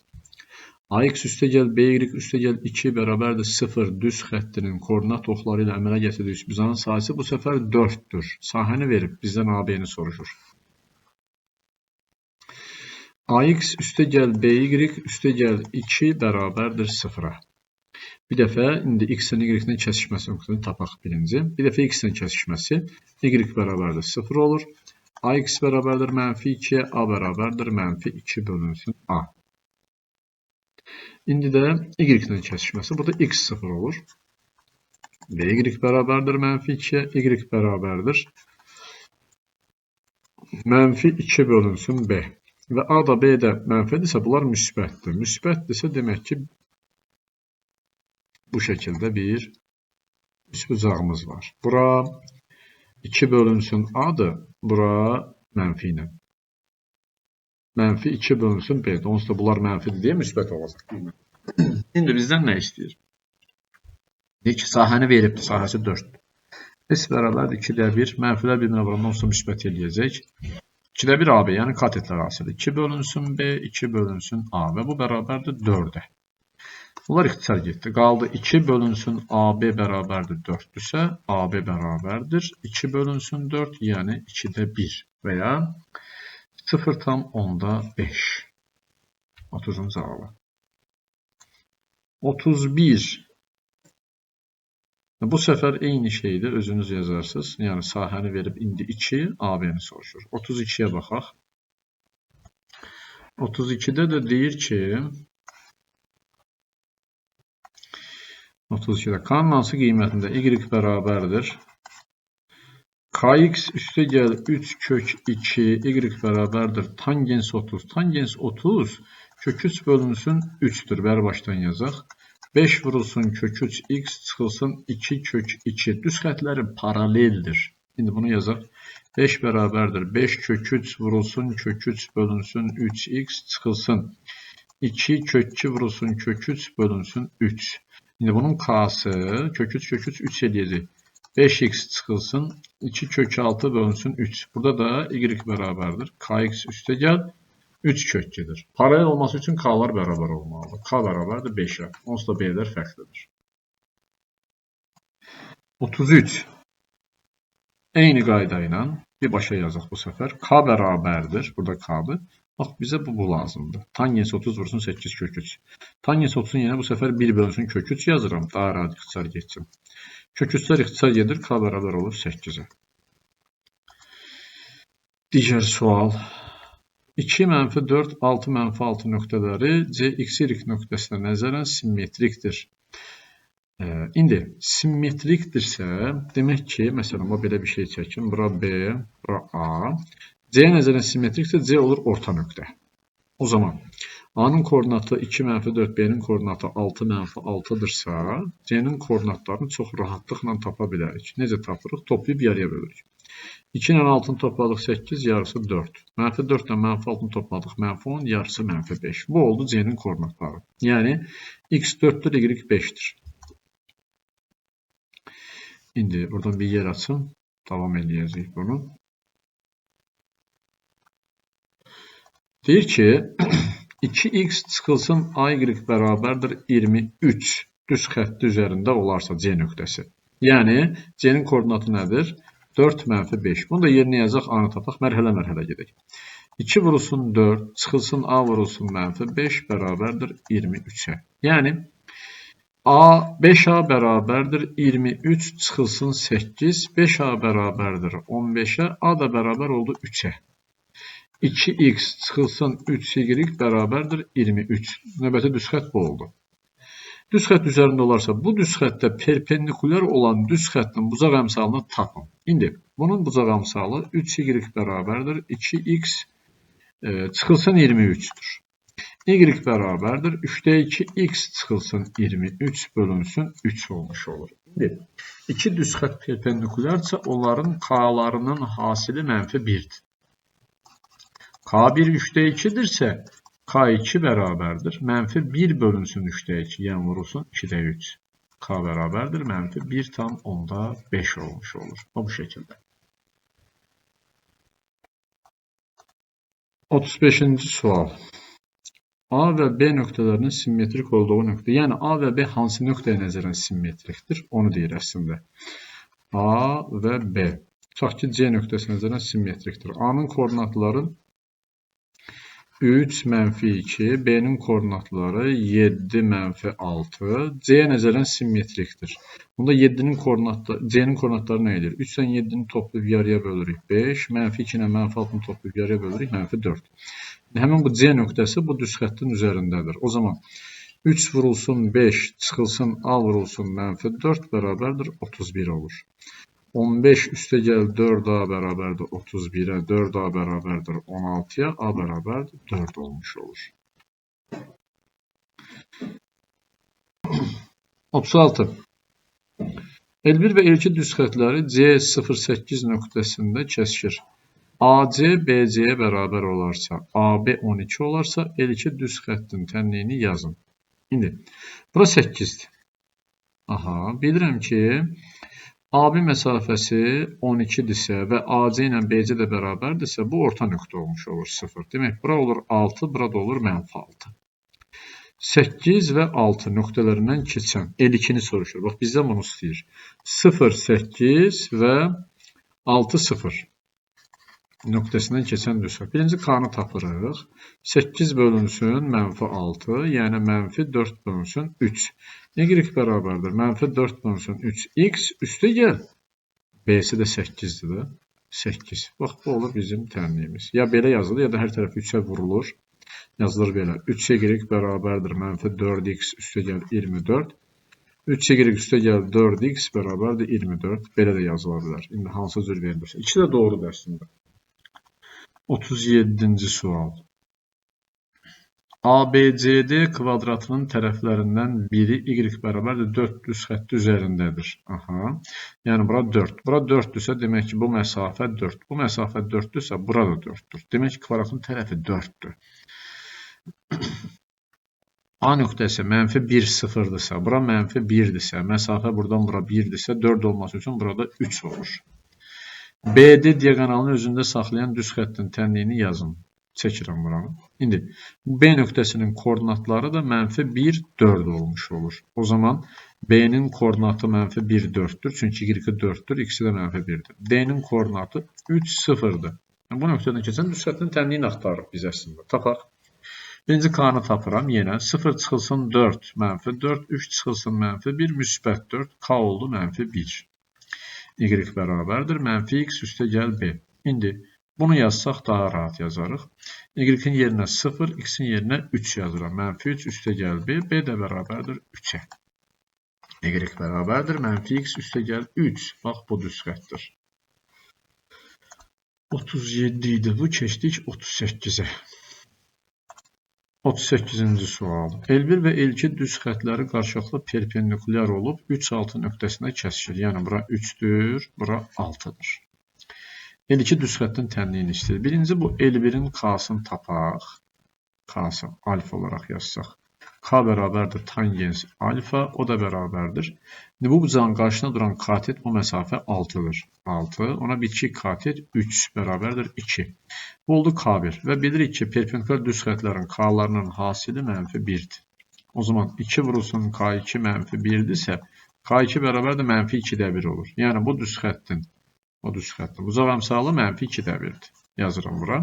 Ax üstəgəl BY üstəgəl 2 bərabərdir 0 düz xəttinin koordinat oxları ilə əmələ gətirdiyi üçbucağın sahəsi bu səfər 4'dür. Sahəni verib bizdən AB-ni soruşur. Ax üstəgəl BY üstəgəl 2 bərabərdir 0'a. Bir dəfə indi x-dən y-dən kəsişməsi nöqtəsini tapaq birinci. Bir dəfə x-dən kəsişməsi y bərabərdir 0 olur. Ax bərabərdir -2, A bərabərdir -2 bölünsün A. İndi də y-dən kəsişməsi. Burada x 0 olur. BY bərabərdir -2, y bərabərdir -2 bölünsün B. Və A da B də mənfidirsə bunlar müsbətdir. Müsbətdirsə demək ki bu şəkildə bir üçbucağımız var. Bura 2 bölünsün A-dır. Bura mənfi ilə. -2 bölünsün B. Onsuz da bunlar mənfidir deyə müsbət olacaq. İndi bizdən nə istəyir? Deyir ki, sahəni veribdir. Sahəsi 4'dür. S bərabərdir 2'də 1. Mənfilər bir-birinə vurandan sonra müsbət eləyəcək. 2'də 1 AB, yəni katetlər asıdır. 2 bölünsün B, 2 bölünsün A və bu bərabərdir 4'ə. Bunlar ixtisar getdi. Qaldı 2 bölünsün AB bərabərdir 4'dürsə, AB bərabərdir 2 bölünsün 4, yəni 2'də 1 və ya 0,5. 30'un cavabı. 31. Bu səfər eyni şeydir. Özünüz yazarsınız. Yəni sahəni verib indi 2, AB-ni soruşur. 32'yə baxaq. 32'də də deyir ki 32'də K-nın hansı qiymətində y bərabərdir? Kx üstəgəl 3 kök 2 y bərabərdir tangens 30. Tangens 30 kök 3 bölünsün 3'dür. Bəri başdan yazaq. 5 vurulsun kök 3 x çıxılsın 2 kök 2. Düz xətləri paraleldir. İndi bunu yazaq. 5 bərabərdir 5 kök 3 vurulsun kök 3 bölünsün 3x çıxılsın 2 kök 2 vurulsun kök 3 bölünsün 3. İndi bunun k'sı kök 3 kök 3 3 eləyəcək. 5x çıxılsın 2 kök 6 bölünsün 3. Burada da y bərabərdir. Kx üstəgəl 3 kök 2'dir. Paralel olması üçün k'lar bərabər olmalıdır. K bərabərdir 5'ə. Onsuz da b'lər fərqlidir. 33. Eyni qayda ilə birbaşa yazaq bu səfər. K bərabərdir. Burada k'dır. Bax, bizə bu lazımdır. Tangens 30 vursun 8 kök 3. Tangens 30'un yenə bu səfər 1 bölünsün kök 3 yazıram. Daha rahat ixtisar geçsin. Kök 3'lər ixtisar gedir. K bərabər olur 8'ə. Digər sual. 2 -4, 6 -6 nöqtələri CX-Y nöqtəsinə nəzərən simmetrikdir. İndi simmetrikdirsə, demək ki, məsələn, belə bir şey çəkin. Bura B, bura A. C-yə nəzərən simmetriksə C olur orta nöqtə. O zaman A-nın koordinatı 2 -4, B-nin koordinatı 6 -6'dırsa, C-nin koordinatlarını çox rahatlıqla tapa bilərik. Necə tapırıq? Toplayıb yarıya bölürük. 2 ilə 6'ını topladıq 8, yarısı 4. -4 ilə -6'ını topladıq -10, yarısı -5. Bu oldu C-nin koordinatları. Yəni x 4'dür, y 5'dir. İndi buradan bir yer açın. Davam edəcəyik bunu. Deyir ki 2x çıxılsın y bərabərdir 23 düz xətti üzərində olarsa C nöqtəsi. Yəni C-nin koordinatı nədir? 4 mənfi 5. Bunu da yerinə yazaq, A-nı tapaq, mərhələ-mərhələ gedək. 2 vurulsun 4, çıxılsın A vurulsun mənfi 5 bərabərdir 23-ə. Yəni A 5A bərabərdir 23 çıxılsın 8, 5A bərabərdir 15-ə, A da bərabər oldu 3-ə. 2x çıxılsın 3y bərabərdir 23. Növbəti düz xətt bu oldu. Düz xətt üzərində olarsa, bu düz xəttə perpendikulyar olan düz xəttin bucaq əmsalını tapın. İndi bunun bucaq əmsalı 3y bərabərdir 2x çıxılsın 23-dür. Y bərabərdir 3-də 2x çıxılsın 23 bölünsün 3 olmuş olur. İndi iki düz xətt perpendikulyarsa, onların k-larının hasili mənfi 1-dir. K1 3'də 2'dirsə, K2 bərabərdir. Mənfi 1 bölünsün 3'də 2, yəni vurulsun 2'də 3. K bərabərdir. Mənfi 1 tam 10'da 5 olmuş olur. Bu şəkildə. 35-ci sual. A və B nöqtələrinin simmetrik olduğu nöqtə. Yəni A və B hansı nöqtəyə nəzərən simmetrikdir? Onu deyir əslində. A və B. Tutaq ki, C nöqtəsi nəzərən simmetrikdir. A-nın koordinatları 3 mənfi 2, B-nin koordinatları 7 mənfi 6, C-yə nəzərən simmetrikdir. Bunda 7-nin koordinatları, C-nin koordinatları nə edir? 3-dən 7-ni toplayıb yarıya bölürük 5, mənfi 2 ilə mənfi 6-nı toplayıb yarıya bölürük mənfi 4. Həmin bu C nöqtəsi bu düz xəttin üzərindədir. O zaman 3 vurulsun 5, çıxılsın A vurulsun mənfi 4 bərabərdir 31 olur. 15 üstə gəl 4A bərabərdir 31-ə, 4A bərabərdir 16-ya, A bərabərdir 4 olmuş olur. 36. L1 və L2 düz xətləri C08 nöqtəsində kəsişir. AC BC-yə bərabər olarsa, AB 12 olarsa, L2 düz xəttin tənliyini yazın. İndi, bura 8-dir. Aha, bilirəm ki, AB məsafəsi 12-dirsə və AC ilə BC də bərabərdirsə, bu orta nöqtə olmuş olur 0. Demək, bura olur 6, bura da olur mənfi 6. 8 və 6 nöqtələrindən keçən L2-ni soruşur. Bax, bizdən bunu istəyir. 0, 8 və 6, 0 nöqtəsindən keçən düz xətt. Birinci K-nı tapırıq. 8 bölünsün mənfi 6, yəni mənfi 4 bölünsün 3. Y bərabərdir. Mənfi 4 bölünsün 3. X üstə gəl. B'si də 8-dir də. 8. Bax, bu olur bizim tənliyimiz. Ya belə yazılır, ya da hər tərəf 3-ə vurulur. Yazılır belə. 3y bərabərdir. Mənfi 4x üstə gəl 24. 3y üstə gəl 4x bərabərdir 24. Belə də yazıla bilər. İndi hansı cür verilirsə. İkisi də doğrudur əslində. 37-ci sual. ABCD kvadratının tərəflərindən biri y bərabərdir 4 düz xətti üzərindədir. Aha. Yəni, bura 4. Bura 4-dürsə, demək ki, bu məsafə 4. Bu məsafə 4-dürsə, bura da 4-dür. Demək ki, kvadratın tərəfi 4-dür. A nöqtəsi mənfi 1, 0-dırsa, bura mənfi 1-dirsə, məsafə buradan bura 1-dirsə, 4 olması üçün burada 3 olur. BD diaqonalını özündə saxlayan düz xəttin tənliyini yazın. Çəkirəm buranı. İndi, B nöqtəsinin koordinatları da mənfi 1, 4 olmuş olur. O zaman B'nin koordinatı mənfi 1, 4-dür. Çünki y 4-dür, x də mənfi 1-dir. D'nin koordinatı 3, 0-dır. Bu nöqtədən keçən düz xəttin tənliyini axtarırıq biz əslində. Tapaq. Birinci K-nı tapıram yenə. 0 çıxılsın 4, mənfi 4, 3 çıxılsın mənfi 1, müsbət 4, K oldu mənfi 1. Y bərabərdir. Mənfi x üstə gəl B. İndi bunu yazsaq daha rahat yazarıq. Y-in yerinə 0, x-in yerinə 3 yazıram. Mənfi 3 üstə gəl B. B də bərabərdir 3-ə. Y bərabərdir. Mənfi x üstə gəl 3. Bax, bu düz xəttdir. 37 idi. Bu keçdik 38-ə. 38-ci sual. L1 və L2 düz xətləri qarşılıqlı perpendikulyar olub 3-6 nöqtəsində kəsişir. Yəni, bura 3-dür, bura 6-dır. L2 düz xəttin tənliyini istəyir. Birinci, bu L1-in K-sını tapaq. K-sını alfa olaraq yazsaq. K bərabərdir tangens alfa, o da bərabərdir. Bu bucağın qarşısına duran katet bu məsafə 6-dır. 6, ona bitki katet 3 bərabərdir 2. Bu oldu K1 və bilirik ki, perpendikulyar düz xətlərin K-larının hasili mənfi 1-dir. O zaman 2 vurulsun K2 mənfi 1-dirsə, K2 bərabərdir mənfi 2-də 1 olur. Yəni bu düz xəttin buzaq əmsalı mənfi 2-də 1-dir. Yazıram bura.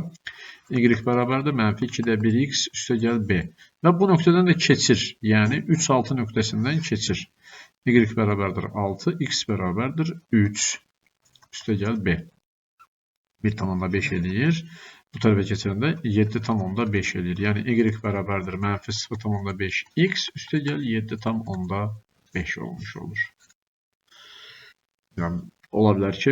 Y bərabərdir mənfi 2-də 1x üstəgəl b. Və bu nöqtədən də keçir. Yəni 3, 6 nöqtəsindən keçir. Y bərabərdir 6, x bərabərdir 3 üstəgəl b. 1,5 eləyir. Bu tərəfə keçəndə 7,5 eləyir. Yəni y bərabərdir mənfi 0,5x üstəgəl 7,5 olmuş olur. Yəni ola bilər ki,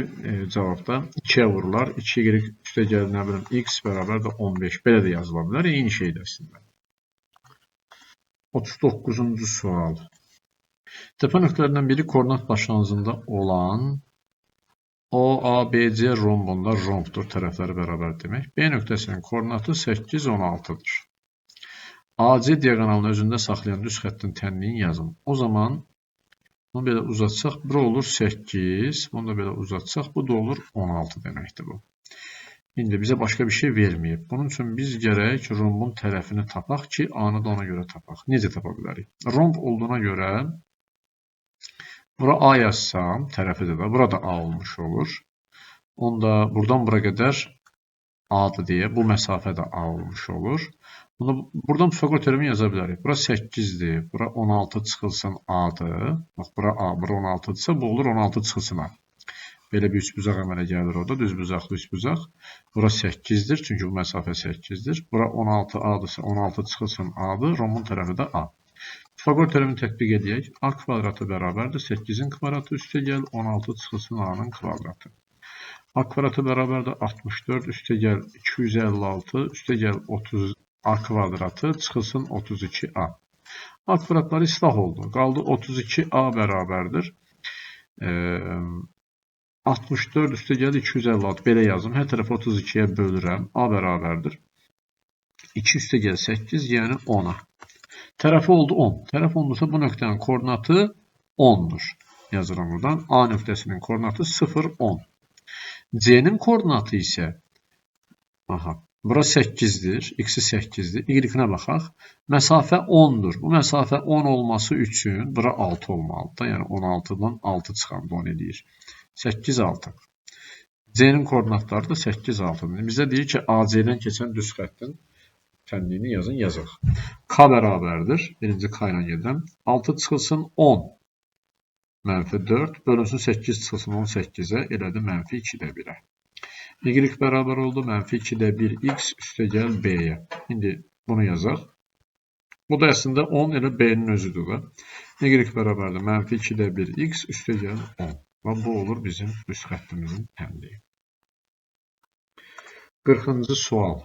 cavabda 2-yə vurular. 2y üstəgəl nə bilim x bərabərdir 15. Belə də yazıla bilər. Eyni şeydir əslində. 39-cu sual. Təpə nöqtələrindən biri koordinat başlanğıcında olan OABC rombunda rombdur, tərəfləri bərabər demək. B nöqtəsinin koordinatı 8, 16-dır. AC diaqonalını özündə saxlayan düz xəttin tənliyini yazın. O zaman bunu belə uzatsaq, bura olur 8, bunu da belə uzatsaq, bu da olur 16 deməkdir bu. İndi bizə başqa bir şey verməyib. Bunun üçün biz gərək rombun tərəfini tapaq ki, A-nı da ona görə tapaq. Necə tapa bilərik? Romb olduğuna görə bura A yazsam, tərəfi də burada A olmuş olur. Onda buradan bura qədər A-dır deyə bu məsafə də A olmuş olur. Buradan Pifaqor teoremi yaza bilərik. Bura 8-dir, bura 16 çıxılsın A-dır. Bax, bura A, bura 16-dırsa, bu olur 16 çıxılsın A. Belə bir üçbucaq əmələ gəlir orada, düzbucaqlı üçbucaq. Bura 8-dir, çünki bu məsafə 8-dir. Bura 16 A-dırsa, 16 çıxılsın A-dır, rombun tərəfi də A. Pifaqor teoremini tətbiq edək. A kvadratı bərabərdir 8-in kvadratı üstəgəl 16 çıxılsın A-nın kvadratı. A kvadratı bərabərdir 64 üstəgəl 256 üstəgəl 30 A kvadratı çıxılsın 32A. A kvadratları islah oldu. Qaldı 32A bərabərdir 64 üstəgəl 256. Belə yazım. Hər tərəfi 32-yə bölürəm. A bərabərdir 2 üstəgəl 8, yəni 10-a. Tərəfi oldu 10. Tərəf olmasa bu nöqtənin koordinatı 10-dur. Yazıram buradan. A nöqtəsinin koordinatı 0, 10. C-nin koordinatı isə bura 8-dir. X-i 8-dir. Y-nə baxaq. Məsafə 10-dur. Bu məsafə 10 olması üçün bura 6 olmalıdır. Yəni 16-dan 6 çıxanda 10 edir. 8, 6. C-nin koordinatları da 8, 6-dır. Bizə deyir ki, AC-dən keçən düz xəttin tənliyini yazın, yazaq. K bərabərdir. Birinci K ilə gedirəm. 6 çıxılsın 10. Mənfi 4. Bölünsün 8 çıxılsın 18-ə. Elədi mənfi 2-də 1-ə. Y bərabər oldu. Mənfi 2-də 1x üstəgəl B-yə. İndi bunu yazaq. Bu da əslində 10 elə B-nin özüdür da. Y bərabərdir. Mənfi 2-də 1x üstəgəl 10. Və bu olur bizim düz xəttimizin tənliyi. 40-cı sual.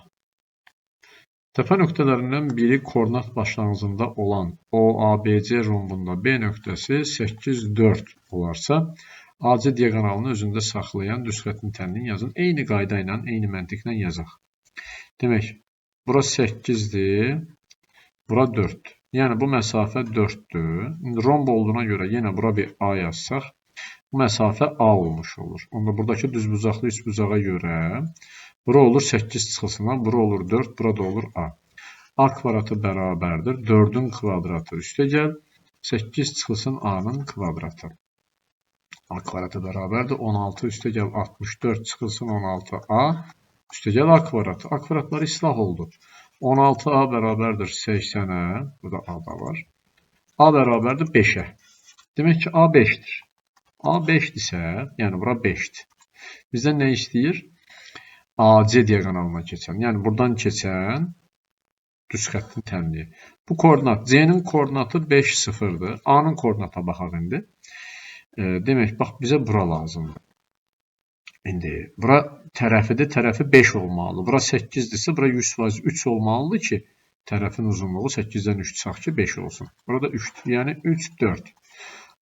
Təpə nöqtələrindən biri koordinat başlanğıcında olan OABC rombunda B nöqtəsi 8, 4 olarsa, AC diaqonalını özündə saxlayan düz xəttin tənliyini yazın. Eyni qayda ilə, eyni məntiqlə yazaq. Demək, bura 8-dir, bura 4-dür. Yəni, bu məsafə 4-dür. Romb olduğuna görə yenə bura bir A yazsaq, bu məsafə A olmuş olur. Onda buradakı düzbucaqlı üçbucağa görə bura olur 8 çıxılsın, bura olur 4, burada olur A. A kvadratı bərabərdir 4-ün kvadratı üstəgəl 8 çıxılsın A-nın kvadratı. A kvadratı bərabərdir 16 üstəgəl 64 çıxılsın 16A üstəgəl A kvadratı. A kvadratları islah oldu. 16A bərabərdir 80-ə, burada A da var. A bərabərdir 5-ə. Demək ki, A 5-dir. A 5-dirsə, yəni bura 5-dir. Bizdən nə istəyir? AC diaqonalına keçən, yəni buradan keçən düz xəttin tənliyi. Bu koordinat, C-nin koordinatı 5, 0-dır. A-nın koordinatına baxaq indi. Demək, bax, bizə bura lazımdır. İndi, bura tərəfidir, tərəfi 5 olmalıdır. Bura 8-dirsə, bura 100% 3 olmalıdır ki, tərəfin uzunluğu 8-dən 3 çıxaq ki, 5 olsun. Burada 3-dür, yəni 3, 4.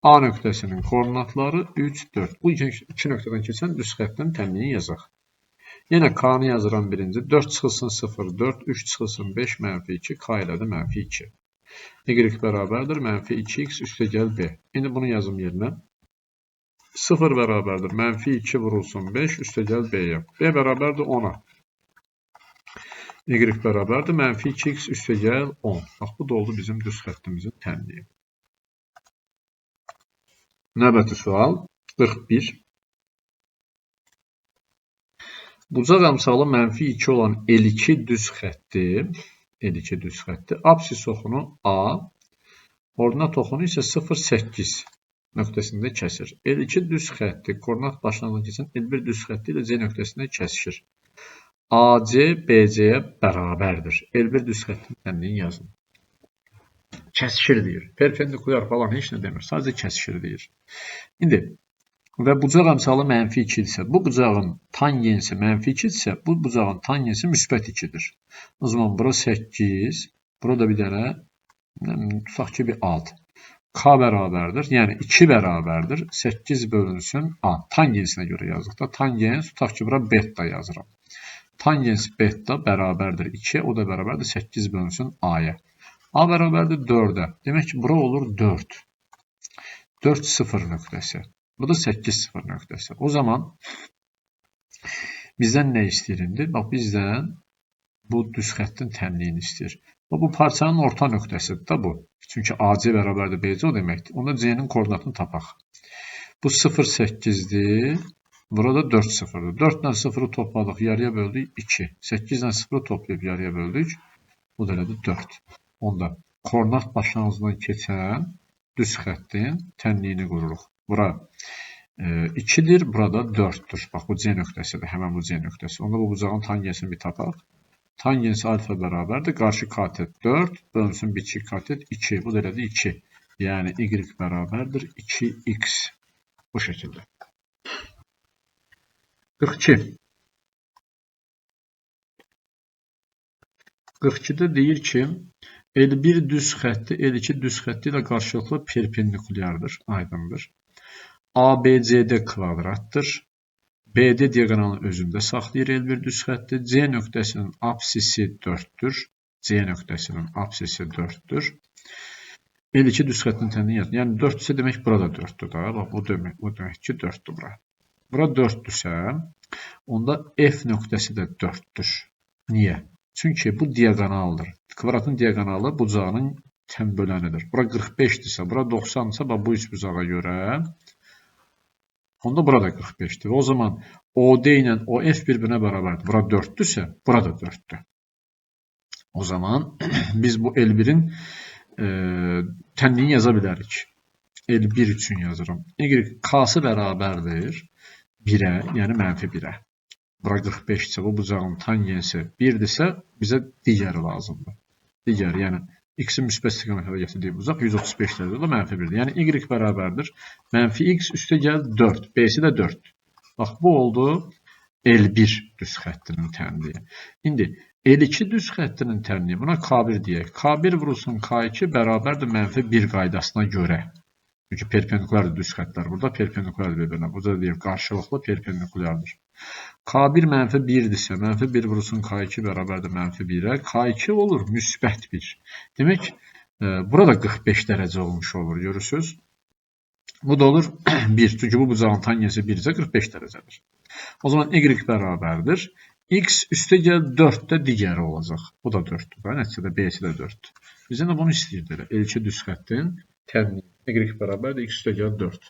A nöqtəsinin koordinatları 3, 4. Bu iki nöqtədən keçən düz xəttin tənliyini yazaq. Yenə K-nı yazıram birinci. 4 çıxılsın 0, 4, 3 çıxılsın 5, mənfi 2, K elədi mənfi 2. Y bərabərdir, mənfi 2x üstəgəl B. İndi bunu yazım yerinə. 0 bərabərdir, mənfi 2 vurulsun 5, üstəgəl B-yə. B bərabərdir 10-a. Y bərabərdir, mənfi 2x üstəgəl 10. Bax, bu da oldu bizim düz xəttimizin tənliyi. Növbəti sual 41. Bucaq əmsalı -2 olan L2 düz xətti, apsis oxunu A, koordinat oxunu isə 0,8 nöqtəsində kəsir. L2 düz xətti koordinat başlanğıcı keçən L1 düz xətti ilə C nöqtəsində kəsişir. AC BC-yə bərabərdir. L1 düz xəttin tənliyi yazın. Kəsişir deyir. Perpendikulyar falan heç nə demir. Sadəcə kəsişir deyir. İndi və bucaq əmsalı -2 isə, bu bucağın tangensi -2 isə, bu bucağın tangensi müsbət 2-dir. O zaman bura 8, burada bir dənə, tutaq ki, bir 6. K bərabərdir, yəni 2 bərabərdir. 8 bölünsün A. Tangensinə görə yazıq da. Tangens, tutaq ki, bura beta yazıram. Tangens beta bərabərdir 2, o da bərabərdir 8 bölünsün A-ya. A bərabərdir 4-ə. Demək ki, bura olur 4. 4 0 nöqtəsi. Bu da 8 0 nöqtəsi. O zaman bizdən nə istəyir indi? Bax, bizdən bu düz xəttin tənliyini istəyir. Bu parçanın orta nöqtəsidir da bu. Çünki AC bərabərdir BC o deməkdir. Onda C'nin koordinatını tapaq. Bu 0,8'dir. Burada 4 0'dır. 4 ilə 0'ı topladıq, yarıya böldük 2. 8 ilə 0'ı toplayıb yarıya böldük. Bu da elədir 4. Onda koordinat başlanğıcından keçən düz xəttin tənliyini qururuq. Bura 2'dir, burada 4'dür. Bax, bu C nöqtəsidir, həmən bu C nöqtəsi. Onda bu bucağın tangensini bir tapaq. Tangens alfa bərabərdir. Qarşı katet 4, bölünsün biçik katet 2. Bu da elədir 2. Yəni y bərabərdir 2x. Bu şəkildə. 42. 42'də deyir ki, L1 düz xətti, L2 düz xətti ilə qarşılıqlı perpendikulyardır, aydındır. ABCD kvadratdır. BD diaqonalını özündə saxlayır L1 düz xətti. C nöqtəsinin apsisi 4'dür. C nöqtəsinin apsisi 4'dür. L2 düz xəttin tənliyi yazın. Yəni 4 isə demək burada 4'dür da. Bax, bu demək ki 4'dür bura. Bura 4'dürsə, onda F nöqtəsi də 4'dür. Niyə? Çünki bu diaqonaldır. Kvadratın diaqonalı bucağının tən bölənidir. Bura 45'dirsə, bura 90'dırsa, bax bu üç bucağa görə onda burada 45'dir. O zaman OD ilə OF bir-birinə bərabərdir. Bura 4'dürsə, burada 4'dür. O zaman biz bu L1'in tənliyini yaza bilərik. L1 üçün yazıram. Y K'sı bərabərdir 1'ə, yəni -1'ə. Bura 45'dirsə, bu bucağın tangensi 1'dirsə, bizə digəri lazımdır. Digəri, yəni X-in müsbət istiqamətə gətirdiyi bucaq 135 dərəcədə da -1'dir. Yəni y bərabərdir -x üstə gəl 4. B'si də 4. Bax, bu oldu L1 düz xəttinin tənliyi. İndi L2 düz xəttinin tənliyi, buna K1 deyək. K1 vurulsun K2 bərabərdir -1 qaydasına görə. Çünki perpendikulardır düz xəttlər. Burada perpendikulardır bir-birinə. Burada deyək, qarşılıqlı perpendikulardır. K1 -1'dirsə, -1 vurulsun K2 bərabərdir -1'ə. K2 olur müsbət 1. Demək, burada 45 dərəcə olmuş olur, görürsünüz. Bu da olur 1. Çünki bu bucağın tangensi 1 isə 45 dərəcədir. O zaman y bərabərdir. X üstə gəl 4'də digəri olacaq. Bu da 4'dür. Nəticədə B'si də 4'dür. Bizdən də bunu istəyirdir. L2 düz xəttin tənliyi. Y bərabərdir. X üstə gəl 4.